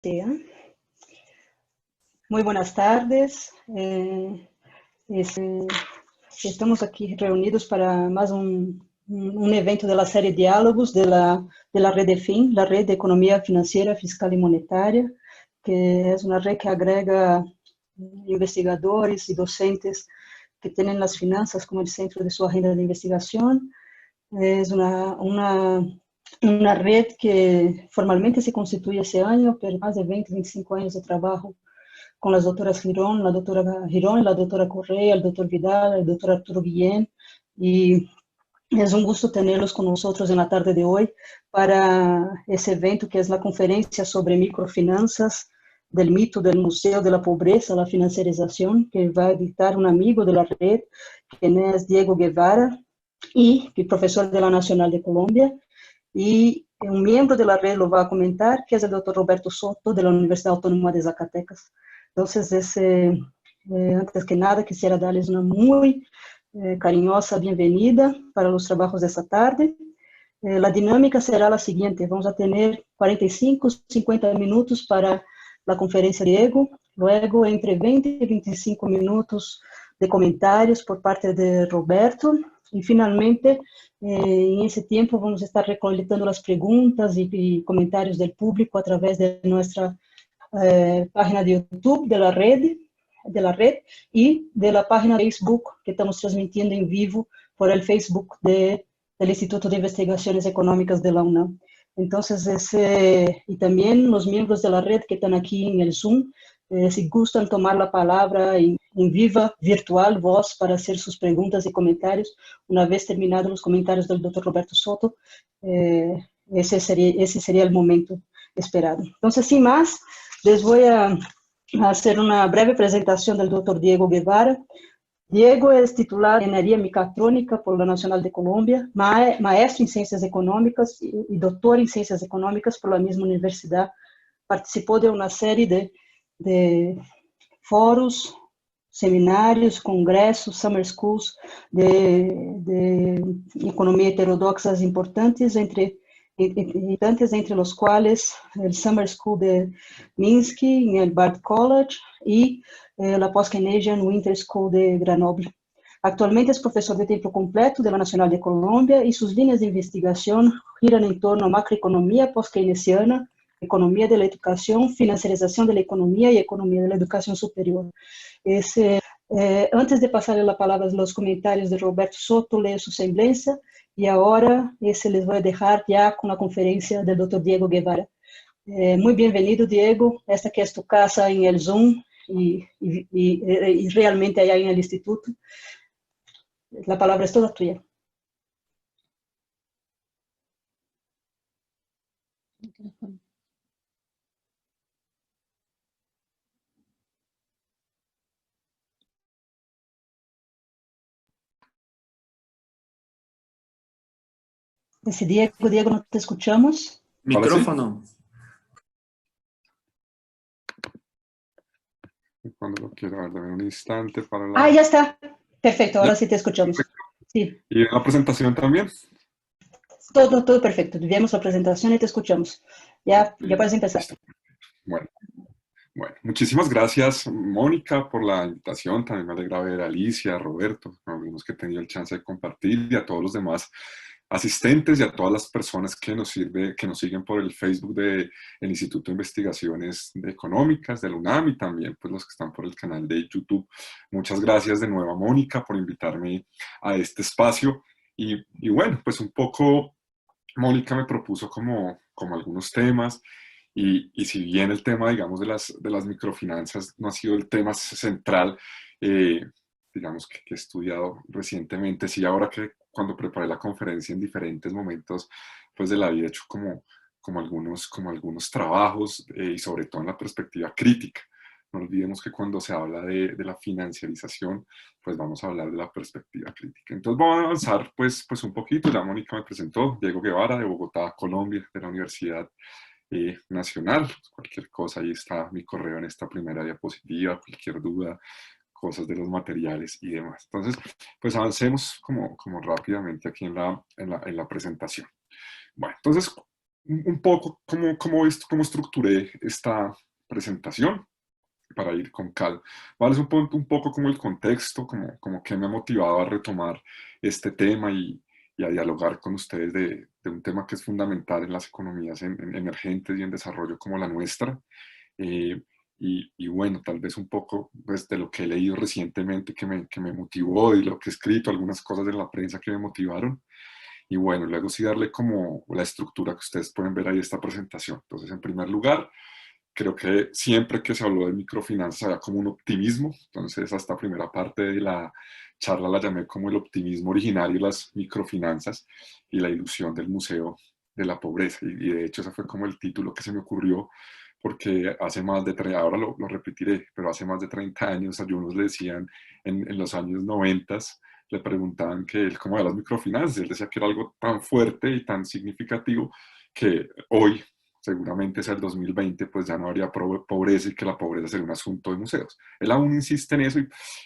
Sí, ¿eh? Muy buenas tardes. Estamos aquí reunidos para más un evento de la serie Diálogos de la Red EFIN, la Red de Economía Financiera, Fiscal y Monetaria, que es una red que agrega investigadores y docentes que tienen las finanzas como el centro de su agenda de investigación. Es una red que formalmente se constituye ese año, pero más de 20, 25 años de trabajo con las doctoras Girón, la doctora Correa, el doctor Vidal, el doctor Arturo Guillén, y es un gusto tenerlos con nosotros en la tarde de hoy para ese evento que es la conferencia sobre microfinanzas, del mito del Museo de la Pobreza, la financiarización, que va a dictar un amigo de la red, quien es Diego Guevara, y profesor de la Nacional de Colombia, y un miembro de la red lo va a comentar, que es el doctor Roberto Soto, de la Universidad Autónoma de Zacatecas. Entonces, antes que nada, quisiera darles una muy cariñosa bienvenida para los trabajos de esta tarde. La dinámica será la siguiente: vamos a tener 45, 50 minutos para la conferencia de Diego, luego entre 20 y 25 minutos de comentarios por parte de Roberto, y finalmente, en ese tiempo, vamos a estar recolectando las preguntas y comentarios del público a través de nuestra página de YouTube de la red y de la página de Facebook que estamos transmitiendo en vivo por el Facebook del Instituto de Investigaciones Económicas de la UNAM. Entonces, y también los miembros de la red que están aquí en el Zoom, si gustan tomar la palabra en viva, virtual, voz, para hacer sus preguntas y comentarios, una vez terminados los comentarios del doctor Roberto Soto, ese sería el momento esperado. Entonces, sin más, les voy a hacer una breve presentación del doctor Diego Guevara. Diego es titular en Ingeniería Mecatrónica por la Nacional de Colombia, maestro en Ciencias Económicas y doctor en Ciencias Económicas por la misma universidad. Participó de una serie de foros, seminarios, congresos, summer schools de economía heterodoxas importantes, entre los cuales el Summer School de Minsky, en el Bard College, y la Post-Keynesian Winter School de Grenoble. Actualmente es profesor de tiempo completo de la Nacional de Colombia y sus líneas de investigación giran en torno a macroeconomía post-keynesiana, economía de la educación, financiarización de la economía y economía de la educación superior. Antes de pasarle la palabra a los comentarios de Roberto Soto, leo su semblanza y ahora les voy a dejar ya con la conferencia del doctor Diego Guevara. Muy bienvenido, Diego. Esta que es tu casa en el Zoom y realmente allá en el instituto. La palabra es toda tuya. Diego, no te escuchamos. Micrófono. Cuando lo quiero, dame un instante para la... Ah, ya está. Perfecto, ahora sí te escuchamos. Sí. ¿Y la presentación también? Todo perfecto. Vemos la presentación y te escuchamos. Ya puedes empezar. Bueno, muchísimas gracias, Mónica, por la invitación. También me alegra ver a Alicia, a Roberto, los que he tenido el chance de compartir, y a todos los demás asistentes y a todas las personas que nos siguen por el Facebook del Instituto de Investigaciones Económicas de la UNAM, y también pues los que están por el canal de YouTube. Muchas gracias de nuevo a Mónica por invitarme a este espacio. Y bueno, pues un poco Mónica me propuso como algunos temas. Y si bien el tema, digamos, de las microfinanzas no ha sido el tema central, digamos, que he estudiado recientemente, sí, ahora que cuando preparé la conferencia en diferentes momentos pues, de la vida he hecho como algunos trabajos, y sobre todo en la perspectiva crítica. No olvidemos que cuando se habla de la financiarización, pues vamos a hablar de la perspectiva crítica. Entonces vamos a avanzar pues un poquito. La Mónica me presentó, Diego Guevara, de Bogotá, Colombia, de la Universidad Nacional. Cualquier cosa, ahí está mi correo en esta primera diapositiva, cualquier duda, cosas de los materiales y demás. Entonces, pues avancemos como rápidamente aquí en la presentación. Bueno, entonces, un poco cómo estructuré esta presentación para ir con calma. Vale, es un poco como el contexto, como que me ha motivado a retomar este tema y a dialogar con ustedes de un tema que es fundamental en las economías en emergentes y en desarrollo como la nuestra. Eh, y bueno, tal vez un poco pues, de lo que he leído recientemente que me motivó y lo que he escrito, algunas cosas en la prensa que me motivaron. Y bueno, luego sí darle como la estructura que ustedes pueden ver ahí esta presentación. Entonces, en primer lugar, creo que siempre que se habló de microfinanzas había como un optimismo. Entonces, esta primera parte de la charla la llamé como el optimismo originario de las microfinanzas y la ilusión del Museo de la Pobreza. Y de hecho, ese fue como el título que se me ocurrió porque hace más de 30, ahora lo repetiré, pero hace más de 30 años a unos le decían en los años 90, le preguntaban que él cómo de las microfinanzas, él decía que era algo tan fuerte y tan significativo que hoy, seguramente sea el 2020, pues ya no habría pobreza y que la pobreza sería un asunto de museos. Él aún insiste en eso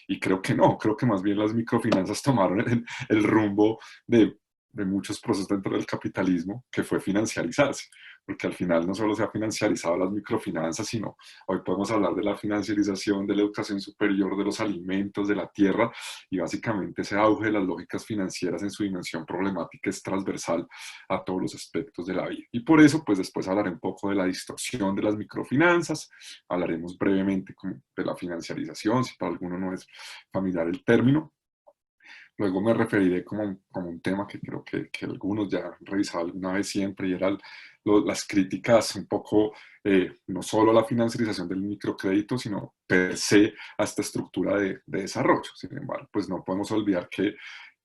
y creo que no, creo que más bien las microfinanzas tomaron el rumbo de muchos procesos dentro del capitalismo, que fue financiarizarse, porque al final no solo se ha financiarizado las microfinanzas, sino hoy podemos hablar de la financiarización de la educación superior, de los alimentos, de la tierra, y básicamente ese auge de las lógicas financieras en su dimensión problemática es transversal a todos los aspectos de la vida. Y por eso, pues después hablaré un poco de la distorsión de las microfinanzas, hablaremos brevemente de la financiarización, si para alguno no es familiar el término. Luego me referiré como un tema que creo que algunos ya han revisado alguna vez siempre, y eran las críticas un poco, no solo a la financiarización del microcrédito, sino per se a esta estructura de desarrollo. Sin embargo, pues no podemos olvidar que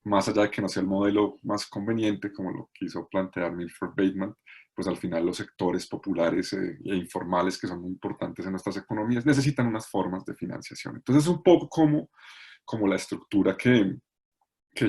más allá de que no sea el modelo más conveniente, como lo quiso plantear Milford Bateman, pues al final los sectores populares e informales que son muy importantes en nuestras economías necesitan unas formas de financiación. Entonces es un poco como la estructura que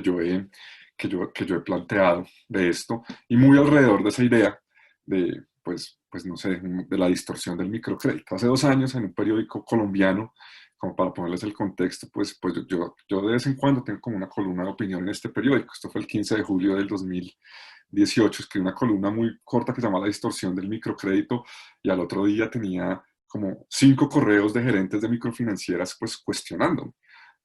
yo he, que yo he planteado de esto, y muy alrededor de esa idea de, pues no sé, de la distorsión del microcrédito. Hace 2 años, en un periódico colombiano, como para ponerles el contexto, pues yo de vez en cuando tengo como una columna de opinión en este periódico. Esto fue el 15 de julio del 2018, escribí una columna muy corta que se llama La distorsión del microcrédito, y al otro día tenía como 5 correos de gerentes de microfinancieras pues cuestionándome.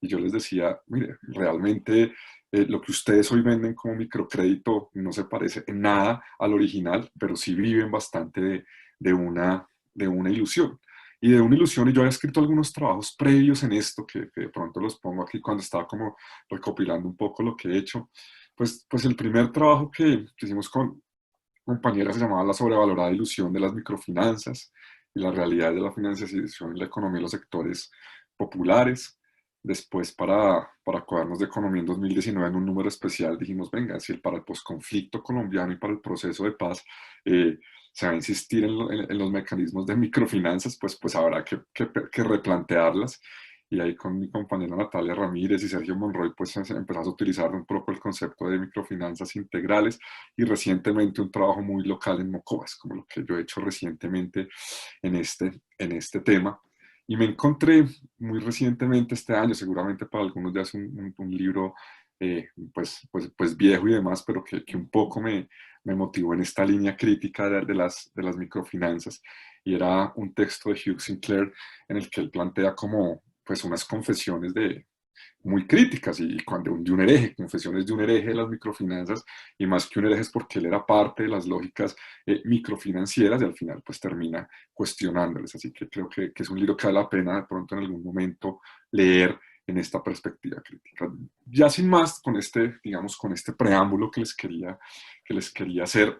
Y yo les decía, mire, realmente lo que ustedes hoy venden como microcrédito no se parece en nada al original, pero sí viven bastante de de una ilusión. Y de una ilusión, y yo había escrito algunos trabajos previos en esto, que de pronto los pongo aquí cuando estaba como recopilando un poco lo que he hecho. Pues el primer trabajo que hicimos con compañeras se llamaba La sobrevalorada ilusión de las microfinanzas y la realidad de la financiación y la economía de los sectores populares. Después, para Cuadernos de Economía en 2019, en un número especial, dijimos, venga, si para el posconflicto colombiano y para el proceso de paz eh, se va a insistir en los mecanismos de microfinanzas, pues habrá que replantearlas. Y ahí con mi compañera Natalia Ramírez y Sergio Monroy, pues empezamos a utilizar un poco el concepto de microfinanzas integrales, y recientemente un trabajo muy local en Mocovas, como lo que yo he hecho recientemente en este tema. Y me encontré muy recientemente este año, seguramente para algunos ya es un libro pues viejo y demás, pero que un poco me motivó en esta línea crítica de las microfinanzas. Y era un texto de Hugh Sinclair en el que él plantea como pues unas confesiones muy críticas y cuando de un hereje, confesiones de un hereje de las microfinanzas, y más que un hereje es porque él era parte de las lógicas microfinancieras, y al final pues termina cuestionándoles. Así que creo que es un libro que vale la pena de pronto en algún momento leer en esta perspectiva crítica. Ya sin más, digamos, con este preámbulo que les quería hacer,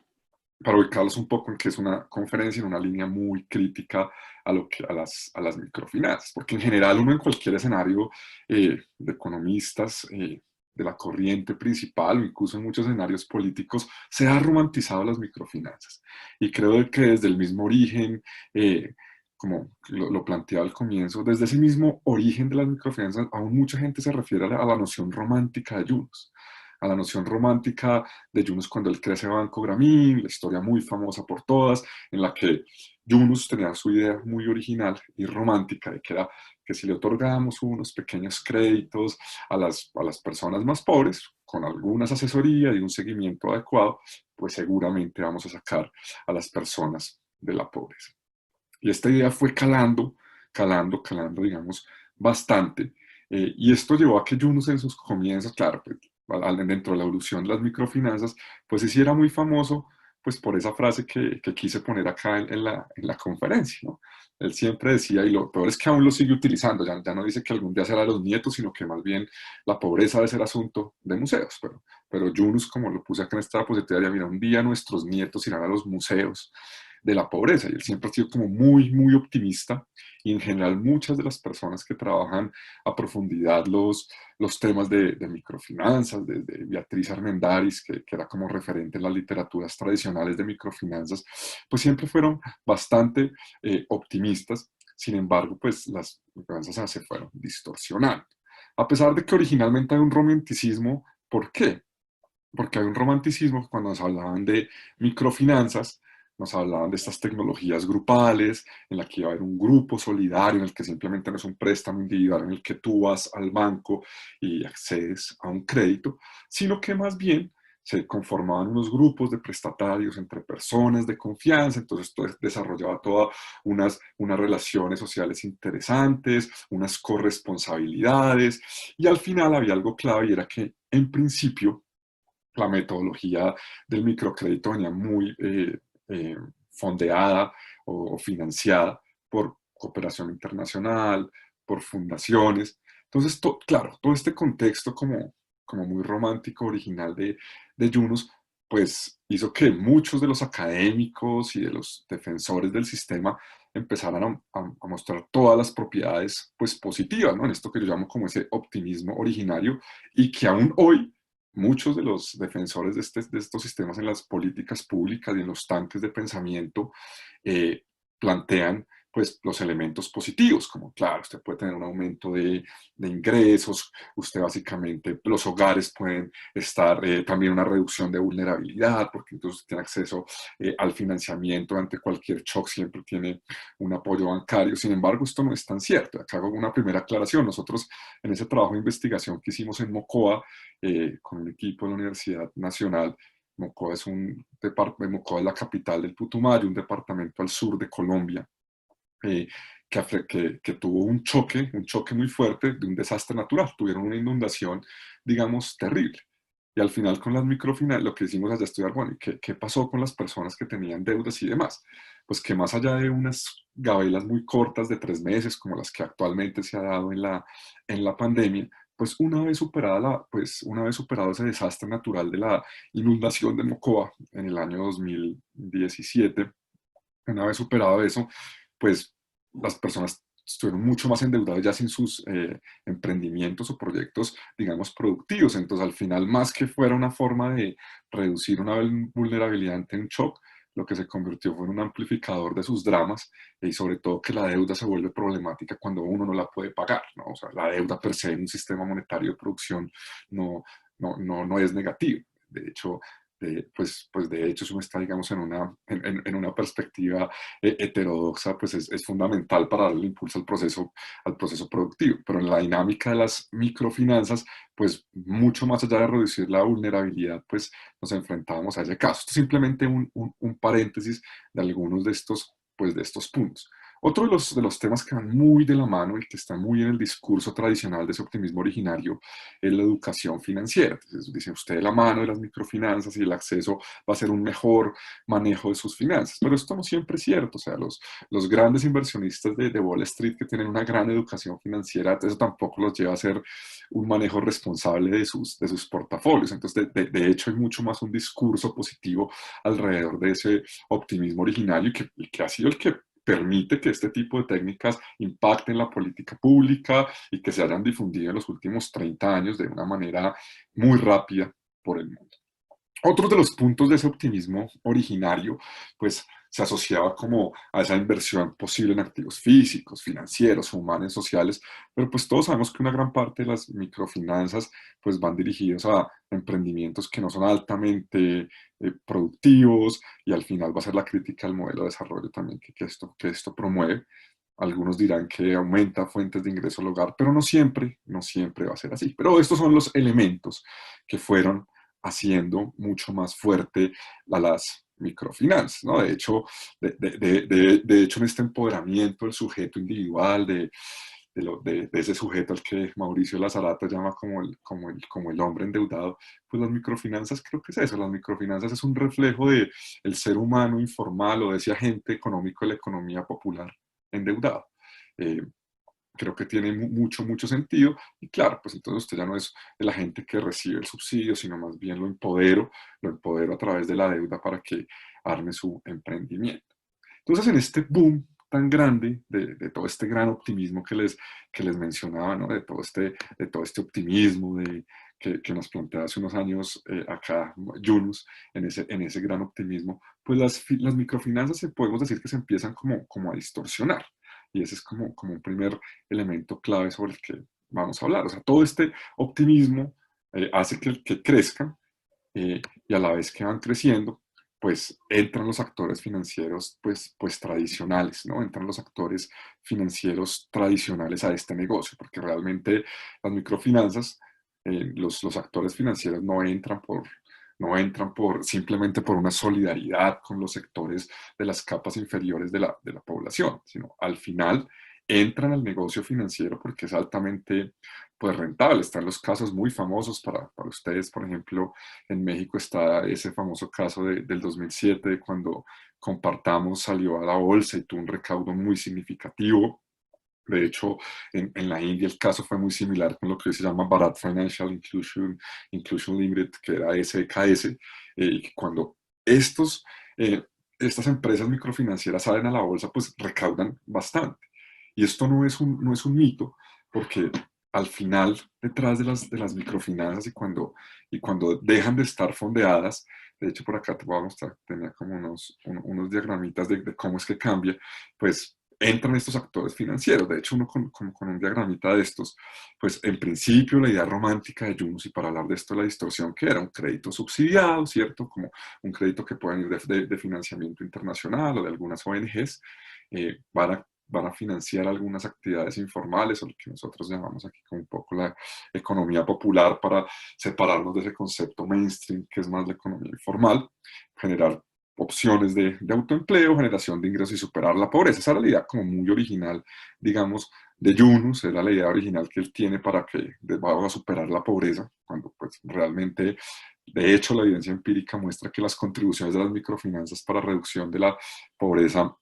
para ubicarlos un poco en que es una conferencia en una línea muy crítica a las microfinanzas, porque en general uno en cualquier escenario de economistas de la corriente principal, o incluso en muchos escenarios políticos, se ha romantizado las microfinanzas. Y creo que desde el mismo origen, como lo planteaba al comienzo, desde ese mismo origen de las microfinanzas, aún mucha gente se refiere a la noción romántica de Yunus, a la noción romántica de Yunus cuando él crece Banco Grameen, la historia muy famosa por todas, en la que Yunus tenía su idea muy original y romántica de que era que si le otorgábamos unos pequeños créditos a las personas más pobres, con algunas asesorías y un seguimiento adecuado, pues seguramente vamos a sacar a las personas de la pobreza. Y esta idea fue calando, digamos, bastante. Y esto llevó a que Yunus en sus comienzos, claro, pues, dentro de la evolución de las microfinanzas, pues hiciera muy famoso pues por esa frase que quise poner acá en la conferencia, ¿no? Él siempre decía, y lo peor es que aún lo sigue utilizando, ya no dice que algún día será de los nietos, sino que más bien la pobreza debe ser asunto de museos, pero Yunus, como lo puse acá en esta diapositiva, mira, un día nuestros nietos irán a los museos de la pobreza, y él siempre ha sido como muy, muy optimista, y en general muchas de las personas que trabajan a profundidad los temas de microfinanzas, desde Beatriz Armendáriz, que era como referente en las literaturas tradicionales de microfinanzas, pues siempre fueron bastante optimistas. Sin embargo, pues las microfinanzas se fueron distorsionando. A pesar de que originalmente hay un romanticismo, ¿por qué? Porque hay un romanticismo cuando nos hablaban de microfinanzas, nos hablaban de estas tecnologías grupales, en la que iba a haber un grupo solidario, en el que simplemente no es un préstamo individual en el que tú vas al banco y accedes a un crédito, sino que más bien se conformaban unos grupos de prestatarios entre personas de confianza, entonces esto desarrollaba todas unas relaciones sociales interesantes, unas corresponsabilidades, y al final había algo clave y era que en principio la metodología del microcrédito venía muy fondeada o financiada por cooperación internacional, por fundaciones. Entonces, claro, todo este contexto como muy romántico, original de Yunus, pues hizo que muchos de los académicos y de los defensores del sistema empezaran a mostrar todas las propiedades pues, positivas, ¿no? En esto que yo llamo como ese optimismo originario y que aún hoy muchos de los defensores de estos sistemas en las políticas públicas y en los tanques de pensamiento eh, plantean pues los elementos positivos, como claro, usted puede tener un aumento de ingresos, usted básicamente, los hogares pueden estar también una reducción de vulnerabilidad, porque entonces usted tiene acceso al financiamiento ante cualquier shock, siempre tiene un apoyo bancario. Sin embargo, esto no es tan cierto. Acá hago una primera aclaración. Nosotros en ese trabajo de investigación que hicimos en Mocoa, con un equipo de la Universidad Nacional, Mocoa Mocoa es la capital del Putumayo, un departamento al sur de Colombia, eh, que tuvo un choque muy fuerte de un desastre natural. Tuvieron una inundación, digamos, terrible. Y al final con las microfinanzas, lo que hicimos allá estudiar, bueno, ¿qué pasó con las personas que tenían deudas y demás? Pues que más allá de unas gabelas muy cortas de 3 meses, como las que actualmente se ha dado en la pandemia, pues una vez superado ese desastre natural de la inundación de Mocoa en el año 2017, una vez superado eso, pues las personas estuvieron mucho más endeudadas ya sin sus emprendimientos o proyectos, digamos, productivos. Entonces, al final, más que fuera una forma de reducir una vulnerabilidad ante un shock, lo que se convirtió fue en un amplificador de sus dramas y sobre todo que la deuda se vuelve problemática cuando uno no la puede pagar, ¿no? O sea, la deuda per se en un sistema monetario de producción no es negativa. De hecho, pues de hecho, si uno está, digamos, en una perspectiva heterodoxa, pues es fundamental para darle impulso al proceso productivo. Pero en la dinámica de las microfinanzas, pues mucho más allá de reducir la vulnerabilidad, pues nos enfrentábamos a ese caso. Esto es simplemente un paréntesis de algunos de estos puntos. Otro de los temas que van muy de la mano y que está muy en el discurso tradicional de ese optimismo originario es la educación financiera. Entonces, dice usted de la mano de las microfinanzas y el acceso va a ser un mejor manejo de sus finanzas. Pero esto no siempre es cierto. O sea, los grandes inversionistas de Wall Street que tienen una gran educación financiera, eso tampoco los lleva a hacer un manejo responsable de sus portafolios. Entonces, de hecho, hay mucho más un discurso positivo alrededor de ese optimismo originario y que ha sido el que permite que este tipo de técnicas impacten la política pública y que se hayan difundido en los últimos 30 años de una manera muy rápida por el mundo. Otro de los puntos de ese optimismo originario, pues se asociaba como a esa inversión posible en activos físicos, financieros, humanos, sociales, pero pues todos sabemos que una gran parte de las microfinanzas pues van dirigidos a emprendimientos que no son altamente productivos y al final va a ser la crítica al modelo de desarrollo también que esto promueve. algunos dirán que aumenta fuentes de ingreso al hogar, pero no siempre va a ser así. Pero estos son los elementos que fueron haciendo mucho más fuerte a las microfinanzas, ¿no? De hecho, en este empoderamiento del sujeto individual, de ese sujeto al que Mauricio Lazarato llama como el hombre endeudado, pues las microfinanzas creo que es eso, las microfinanzas es un reflejo del ser humano informal o de ese agente económico de la economía popular endeudado. Eh, Creo que tiene mucho sentido y claro, pues entonces usted ya no es el agente que recibe el subsidio, sino más bien lo empodero a través de la deuda para que arme su emprendimiento. Entonces en este boom tan grande de todo este gran optimismo que les mencionaba, ¿no? De todo este optimismo que nos plantea hace unos años acá Yunus, en ese gran optimismo, pues las microfinanzas podemos decir que se empiezan como a distorsionar. Y ese es como un primer elemento clave sobre el que vamos a hablar. O sea, todo este optimismo hace que crezcan y a la vez que van creciendo, pues entran los actores financieros pues tradicionales, ¿no? Entran los actores financieros tradicionales a este negocio, porque realmente las microfinanzas, los actores financieros no entran simplemente por una solidaridad con los sectores de las capas inferiores de la población, sino al final entran al negocio financiero porque es altamente pues, rentable. Están los casos muy famosos para ustedes, por ejemplo, en México está ese famoso caso del 2007, cuando Compartamos salió a la bolsa y tuvo un recaudo muy significativo. De hecho, en la India el caso fue muy similar con lo que se llama Bharat Financial Inclusion Limited, que era SKS, que cuando estos, eh, estas empresas microfinancieras salen a la bolsa, pues recaudan bastante. Y esto no es un mito, porque al final, detrás de las microfinanzas y cuando dejan de estar fondeadas, de hecho por acá te voy a mostrar, tenía como unos diagramitas de cómo es que cambia, pues entran estos actores financieros. De hecho, uno con un diagramita de estos, pues en principio la idea romántica de Yunus, y para hablar de esto la distorsión, que era un crédito subsidiado, ¿cierto? Como un crédito que puede venir de financiamiento internacional o de algunas ONGs, van a financiar algunas actividades informales o lo que nosotros llamamos aquí como un poco la economía popular para separarnos de ese concepto mainstream que es más la economía informal, generar opciones de autoempleo, generación de ingresos y superar la pobreza. Esa era la idea como muy original, digamos, de Yunus, era la idea original que él tiene para que vamos a superar la pobreza, cuando pues realmente, de hecho, la evidencia empírica muestra que las contribuciones de las microfinanzas para reducción de la pobreza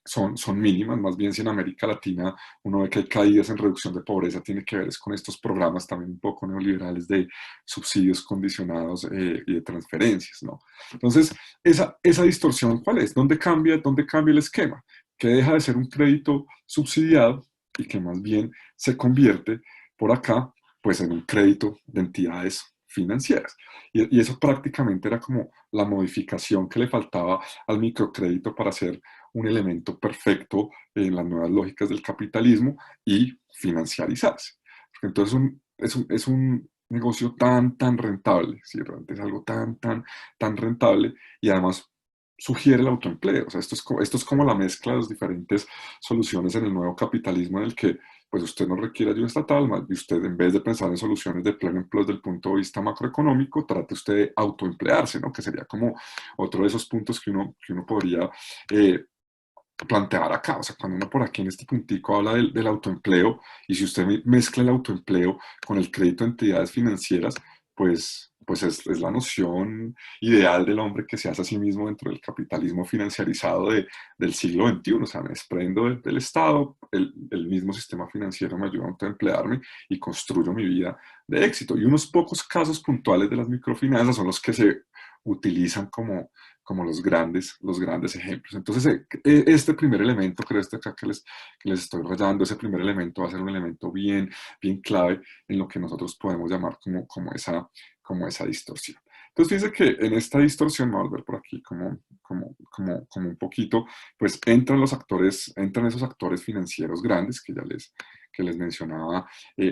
son mínimas. Más bien si en América Latina uno ve que hay caídas en reducción de pobreza, tiene que ver es con estos programas también un poco neoliberales de subsidios condicionados y de transferencias, ¿no? Entonces, esa distorsión, ¿cuál es? Dónde cambia el esquema? Que deja de ser un crédito subsidiado y que más bien se convierte por acá, pues en un crédito de entidades financieras. Y eso prácticamente era como la modificación que le faltaba al microcrédito para hacer un elemento perfecto en las nuevas lógicas del capitalismo y financiarizarse. Entonces es un negocio tan rentable, ¿sí? Realmente es algo tan rentable y además sugiere el autoempleo. O sea, esto es como la mezcla de las diferentes soluciones en el nuevo capitalismo en el que pues usted no requiere ayuda estatal, más y usted en vez de pensar en soluciones de pleno empleo desde el punto de vista macroeconómico, trate usted de autoemplearse, ¿no? Que sería como otro de esos puntos que uno podría plantear acá. O sea, cuando uno por aquí en este puntico habla del autoempleo, y si usted mezcla el autoempleo con el crédito a entidades financieras, pues es la noción ideal del hombre que se hace a sí mismo dentro del capitalismo financiarizado del siglo XXI. O sea, me desprendo del Estado, el mismo sistema financiero me ayuda a autoemplearme y construyo mi vida de éxito. Y unos pocos casos puntuales de las microfinanzas son los que se utilizan como los grandes ejemplos. Entonces, este primer elemento, creo este acá que les estoy rayando, ese primer elemento va a ser un elemento bien clave en lo que nosotros podemos llamar como esa distorsión. Entonces, fíjense que en esta distorsión, me voy a volver por aquí como un poquito, pues entran esos actores financieros grandes que les mencionaba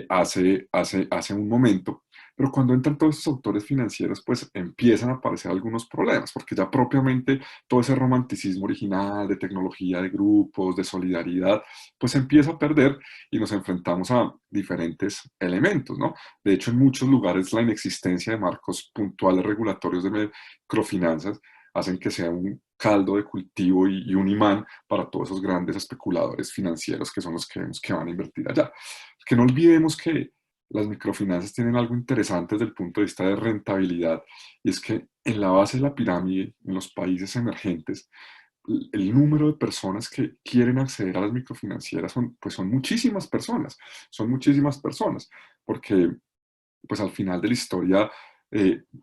hace un momento, Pero cuando entran todos esos autores financieros, pues empiezan a aparecer algunos problemas, porque ya propiamente todo ese romanticismo original de tecnología, de grupos, de solidaridad, pues empieza a perder y nos enfrentamos a diferentes elementos, ¿no? De hecho, en muchos lugares la inexistencia de marcos puntuales regulatorios de microfinanzas hacen que sea un caldo de cultivo y un imán para todos esos grandes especuladores financieros que son los que vemos que van a invertir allá. Que no olvidemos que las microfinanzas tienen algo interesante desde el punto de vista de rentabilidad, y es que en la base de la pirámide, en los países emergentes, el número de personas que quieren acceder a las microfinancieras son muchísimas personas, porque pues al final de la historia,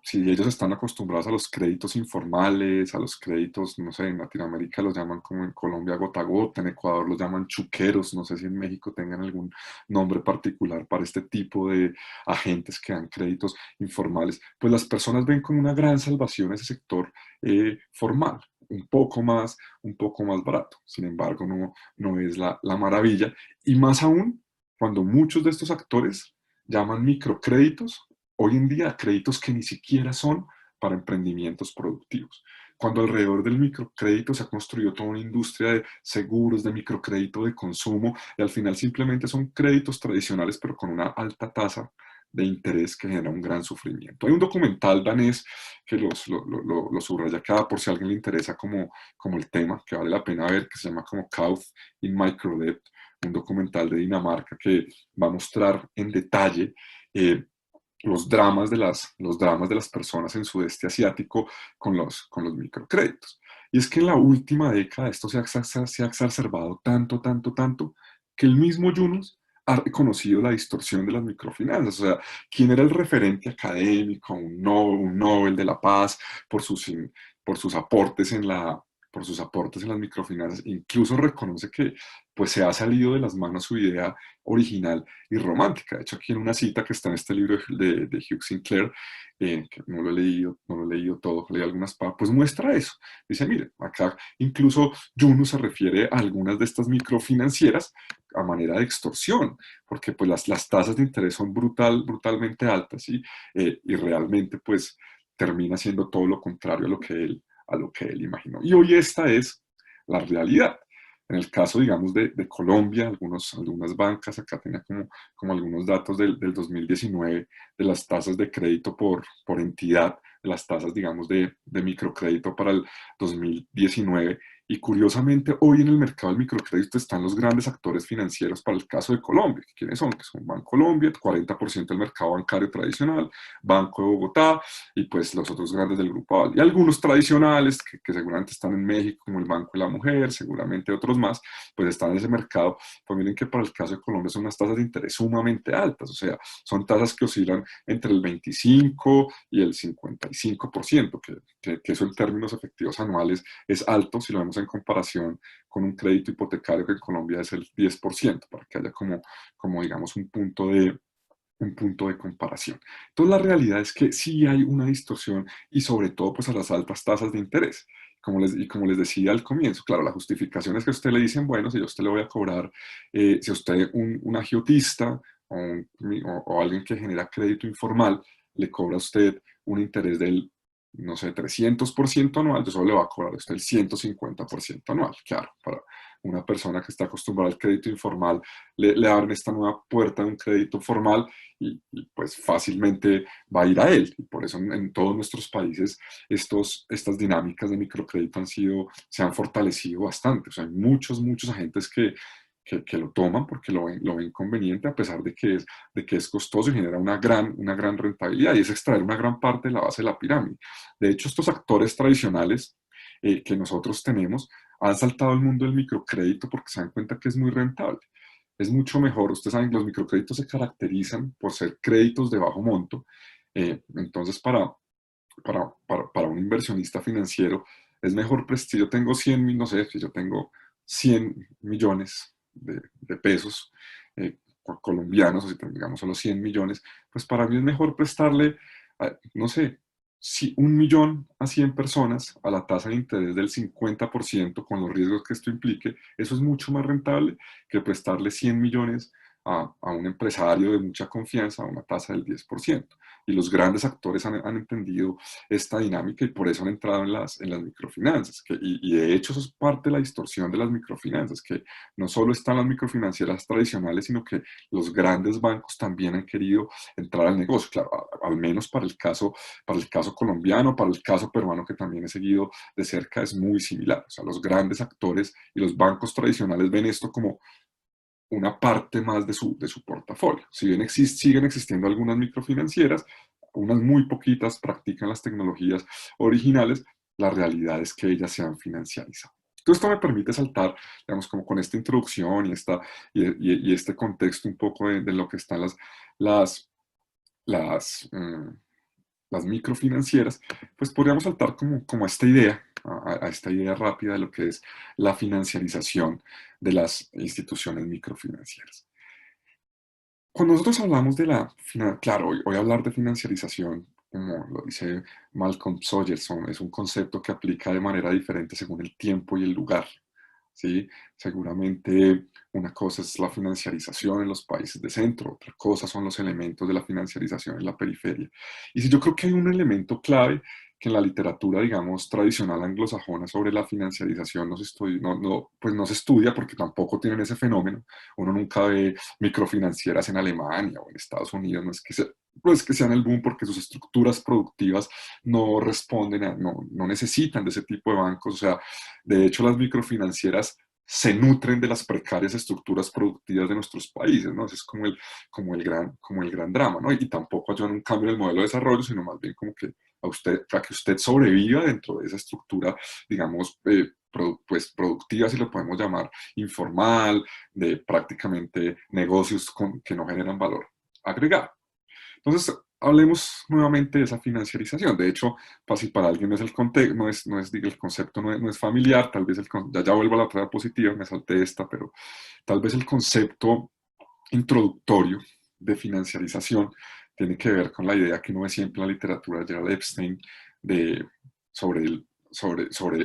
si ellos están acostumbrados a los créditos informales, a los créditos, no sé, en Latinoamérica los llaman como en Colombia gota a gota, en Ecuador los llaman chuqueros, no sé si en México tengan algún nombre particular para este tipo de agentes que dan créditos informales, pues las personas ven como una gran salvación ese sector formal. Un poco más barato. Sin embargo, no es la maravilla. Y más aún, cuando muchos de estos actores llaman microcréditos, hoy en día créditos que ni siquiera son para emprendimientos productivos. Cuando alrededor del microcrédito se ha construido toda una industria de seguros, de microcrédito de consumo, y al final simplemente son créditos tradicionales, pero con una alta tasa de interés que genera un gran sufrimiento. Hay un documental danés que lo subraya acá por si a alguien le interesa como el tema, que vale la pena ver, que se llama como Caught in Microdebt, un documental de Dinamarca que va a mostrar en detalle los dramas de las personas en sudeste asiático con los microcréditos. Y es que en la última década esto se ha exacerbado tanto, que el mismo Yunus ha reconocido la distorsión de las microfinanzas. O sea, quién era el referente académico, un Nobel de la Paz, por sus aportes en por sus aportes en las microfinanzas, incluso reconoce que pues se ha salido de las manos su idea original y romántica. De hecho, aquí en una cita que está en este libro de Hugh Sinclair, que no lo he leído todo, leí algunas partes, pues muestra eso. Dice, mire, acá incluso Juno se refiere a algunas de estas microfinancieras a manera de extorsión, porque pues las tasas de interés son brutalmente altas, ¿sí? Y realmente pues termina siendo todo lo contrario a lo que él imaginó. Y hoy esta es la realidad. En el caso, digamos, de Colombia, algunas bancas, acá tenía como algunos datos del 2019 de las tasas de crédito por entidad, de las tasas, digamos, de microcrédito para el 2019. Y curiosamente, hoy en el mercado del microcrédito están los grandes actores financieros para el caso de Colombia. ¿Quiénes son? Que son Bancolombia, 40% del mercado bancario tradicional, Banco de Bogotá y pues los otros grandes del Grupo Aval. Y algunos tradicionales que seguramente están en México, como el Banco de la Mujer, seguramente otros más, pues están en ese mercado. Pues miren que para el caso de Colombia son unas tasas de interés sumamente altas. O sea, son tasas que oscilan entre el 25 y el 55%, que eso en términos efectivos anuales es alto si lo vemos en comparación con un crédito hipotecario que en Colombia es el 10%, para que haya como digamos, un punto de comparación. Entonces, la realidad es que sí hay una distorsión y sobre todo pues a las altas tasas de interés. Como les decía al comienzo, claro, la justificación es que a usted le dicen, bueno, si yo a usted le voy a cobrar, si a usted un agiotista o alguien que genera crédito informal le cobra a usted un interés del, no sé, 300% anual, yo solo le voy a cobrar a usted el 150% anual. Claro, para una persona que está acostumbrada al crédito informal, le abren esta nueva puerta de un crédito formal pues fácilmente va a ir a él. Y por eso en todos nuestros países estas dinámicas de microcrédito se han fortalecido bastante. O sea, hay muchos agentes que lo toman porque lo ven conveniente a pesar de que es costoso y genera una gran rentabilidad y es extraer una gran parte de la base de la pirámide. De hecho, estos actores tradicionales que nosotros tenemos han saltado al mundo del microcrédito porque se dan cuenta que es muy rentable. Es mucho mejor, ustedes saben, los microcréditos se caracterizan por ser créditos de bajo monto, entonces para un inversionista financiero es mejor prestar, yo tengo 100 mil, no sé, si yo tengo 100 millones de pesos colombianos, o si digamos solo 100 millones, pues para mí es mejor prestarle, no sé, si 1 millón a 100 personas a la tasa de interés del 50% con los riesgos que esto implique, eso es mucho más rentable que prestarle 100 millones a un empresario de mucha confianza a una tasa del 10%. Y los grandes actores han entendido esta dinámica y por eso han entrado en las microfinanzas. Y de hecho eso es parte de la distorsión de las microfinanzas, que no solo están las microfinancieras tradicionales, sino que los grandes bancos también han querido entrar al negocio. Claro, al menos para el caso colombiano, para el caso peruano que también he seguido de cerca, es muy similar. O sea, los grandes actores y los bancos tradicionales ven esto como una parte más de su portafolio. Si bien siguen existiendo algunas microfinancieras, unas muy poquitas practican las tecnologías originales, la realidad es que ellas se han financiarizado. Entonces, esto me permite saltar, digamos, como con esta introducción y este contexto un poco de lo que están las, las, mm, las microfinancieras, pues podríamos saltar como a esta idea, a esta idea rápida de lo que es la financiarización de las instituciones microfinancieras. Cuando nosotros hablamos de claro, hoy hablar de financiarización, como lo dice Malcolm Sawyer, es un concepto que aplica de manera diferente según el tiempo y el lugar. ¿Sí? Seguramente una cosa es la financiarización en los países de centro, otra cosa son los elementos de la financiarización en la periferia. Y si yo creo que hay un elemento clave que en la literatura, digamos, tradicional anglosajona sobre la financiarización pues no se estudia porque tampoco tienen ese fenómeno. Uno nunca ve microfinancieras en Alemania o en Estados Unidos, no es que sean el boom porque sus estructuras productivas no responden, no necesitan de ese tipo de bancos. O sea, de hecho, las microfinancieras se nutren de las precarias estructuras productivas de nuestros países, ¿no? Ese es como el gran drama, ¿no? Y tampoco ayudan a un cambio en el modelo de desarrollo, sino más bien como que para que usted sobreviva dentro de esa estructura, digamos, pues productiva, si lo podemos llamar, informal, de prácticamente negocios que no generan valor agregado. Entonces, hablemos nuevamente de esa financiarización. De hecho, si para alguien no es el contexto, diga, el concepto no es familiar, tal vez ya vuelvo a la otra positiva, me salté esta, pero tal vez el concepto introductorio de financiarización tiene que ver con la idea que uno ve siempre en la literatura de Gerald Epstein de, sobre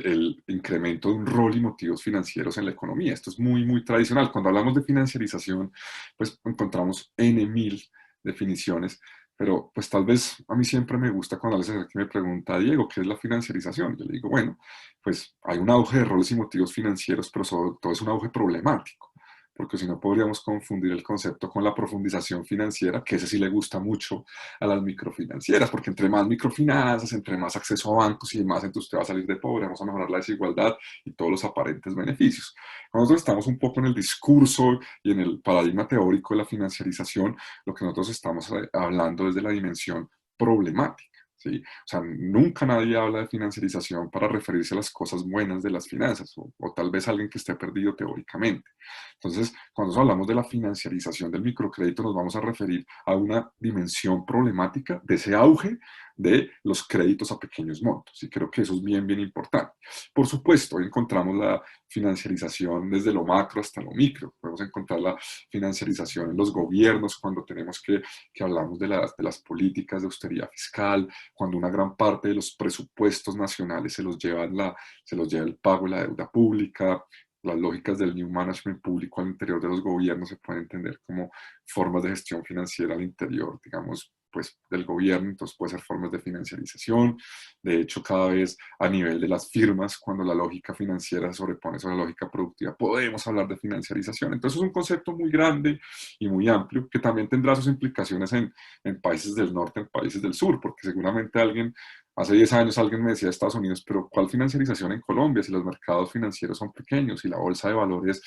el incremento de un rol y motivos financieros en la economía. Esto es muy, muy tradicional. Cuando hablamos de financiarización, pues encontramos N mil definiciones, pero pues tal vez a mí siempre me gusta cuando alguien me pregunta, Diego, ¿qué es la financiarización? Yo le digo, bueno, pues hay un auge de roles y motivos financieros, pero sobre todo es un auge problemático, porque si no podríamos confundir el concepto con la profundización financiera, que ese sí le gusta mucho a las microfinancieras, porque entre más microfinanzas, entre más acceso a bancos y demás, entonces usted va a salir de pobre, vamos a mejorar la desigualdad y todos los aparentes beneficios. Nosotros estamos un poco en el discurso y en el paradigma teórico de la financiarización, lo que nosotros estamos hablando desde la dimensión problemática. ¿Sí? O sea, nunca nadie habla de financiarización para referirse a las cosas buenas de las finanzas, o tal vez alguien que esté perdido teóricamente. Entonces, cuando hablamos de la financiarización del microcrédito, nos vamos a referir a una dimensión problemática de ese auge de los créditos a pequeños montos. Y creo que eso es bien, bien importante. Por supuesto, hoy encontramos la financiarización desde lo macro hasta lo micro. Podemos encontrar la financiarización en los gobiernos cuando tenemos que hablamos de las políticas de austeridad fiscal, cuando una gran parte de los presupuestos nacionales se los lleva el pago de la deuda pública. Las lógicas del new management público al interior de los gobiernos se pueden entender como formas de gestión financiera al interior, digamos, pues del gobierno. Entonces puede ser formas de financiarización. De hecho, cada vez a nivel de las firmas, cuando la lógica financiera se sobrepone sobre la lógica productiva, podemos hablar de financiarización. Entonces es un concepto muy grande y muy amplio que también tendrá sus implicaciones en países del norte, en países del sur, porque seguramente hace 10 años alguien me decía de Estados Unidos, pero ¿cuál financiarización en Colombia si los mercados financieros son pequeños y la bolsa de valores,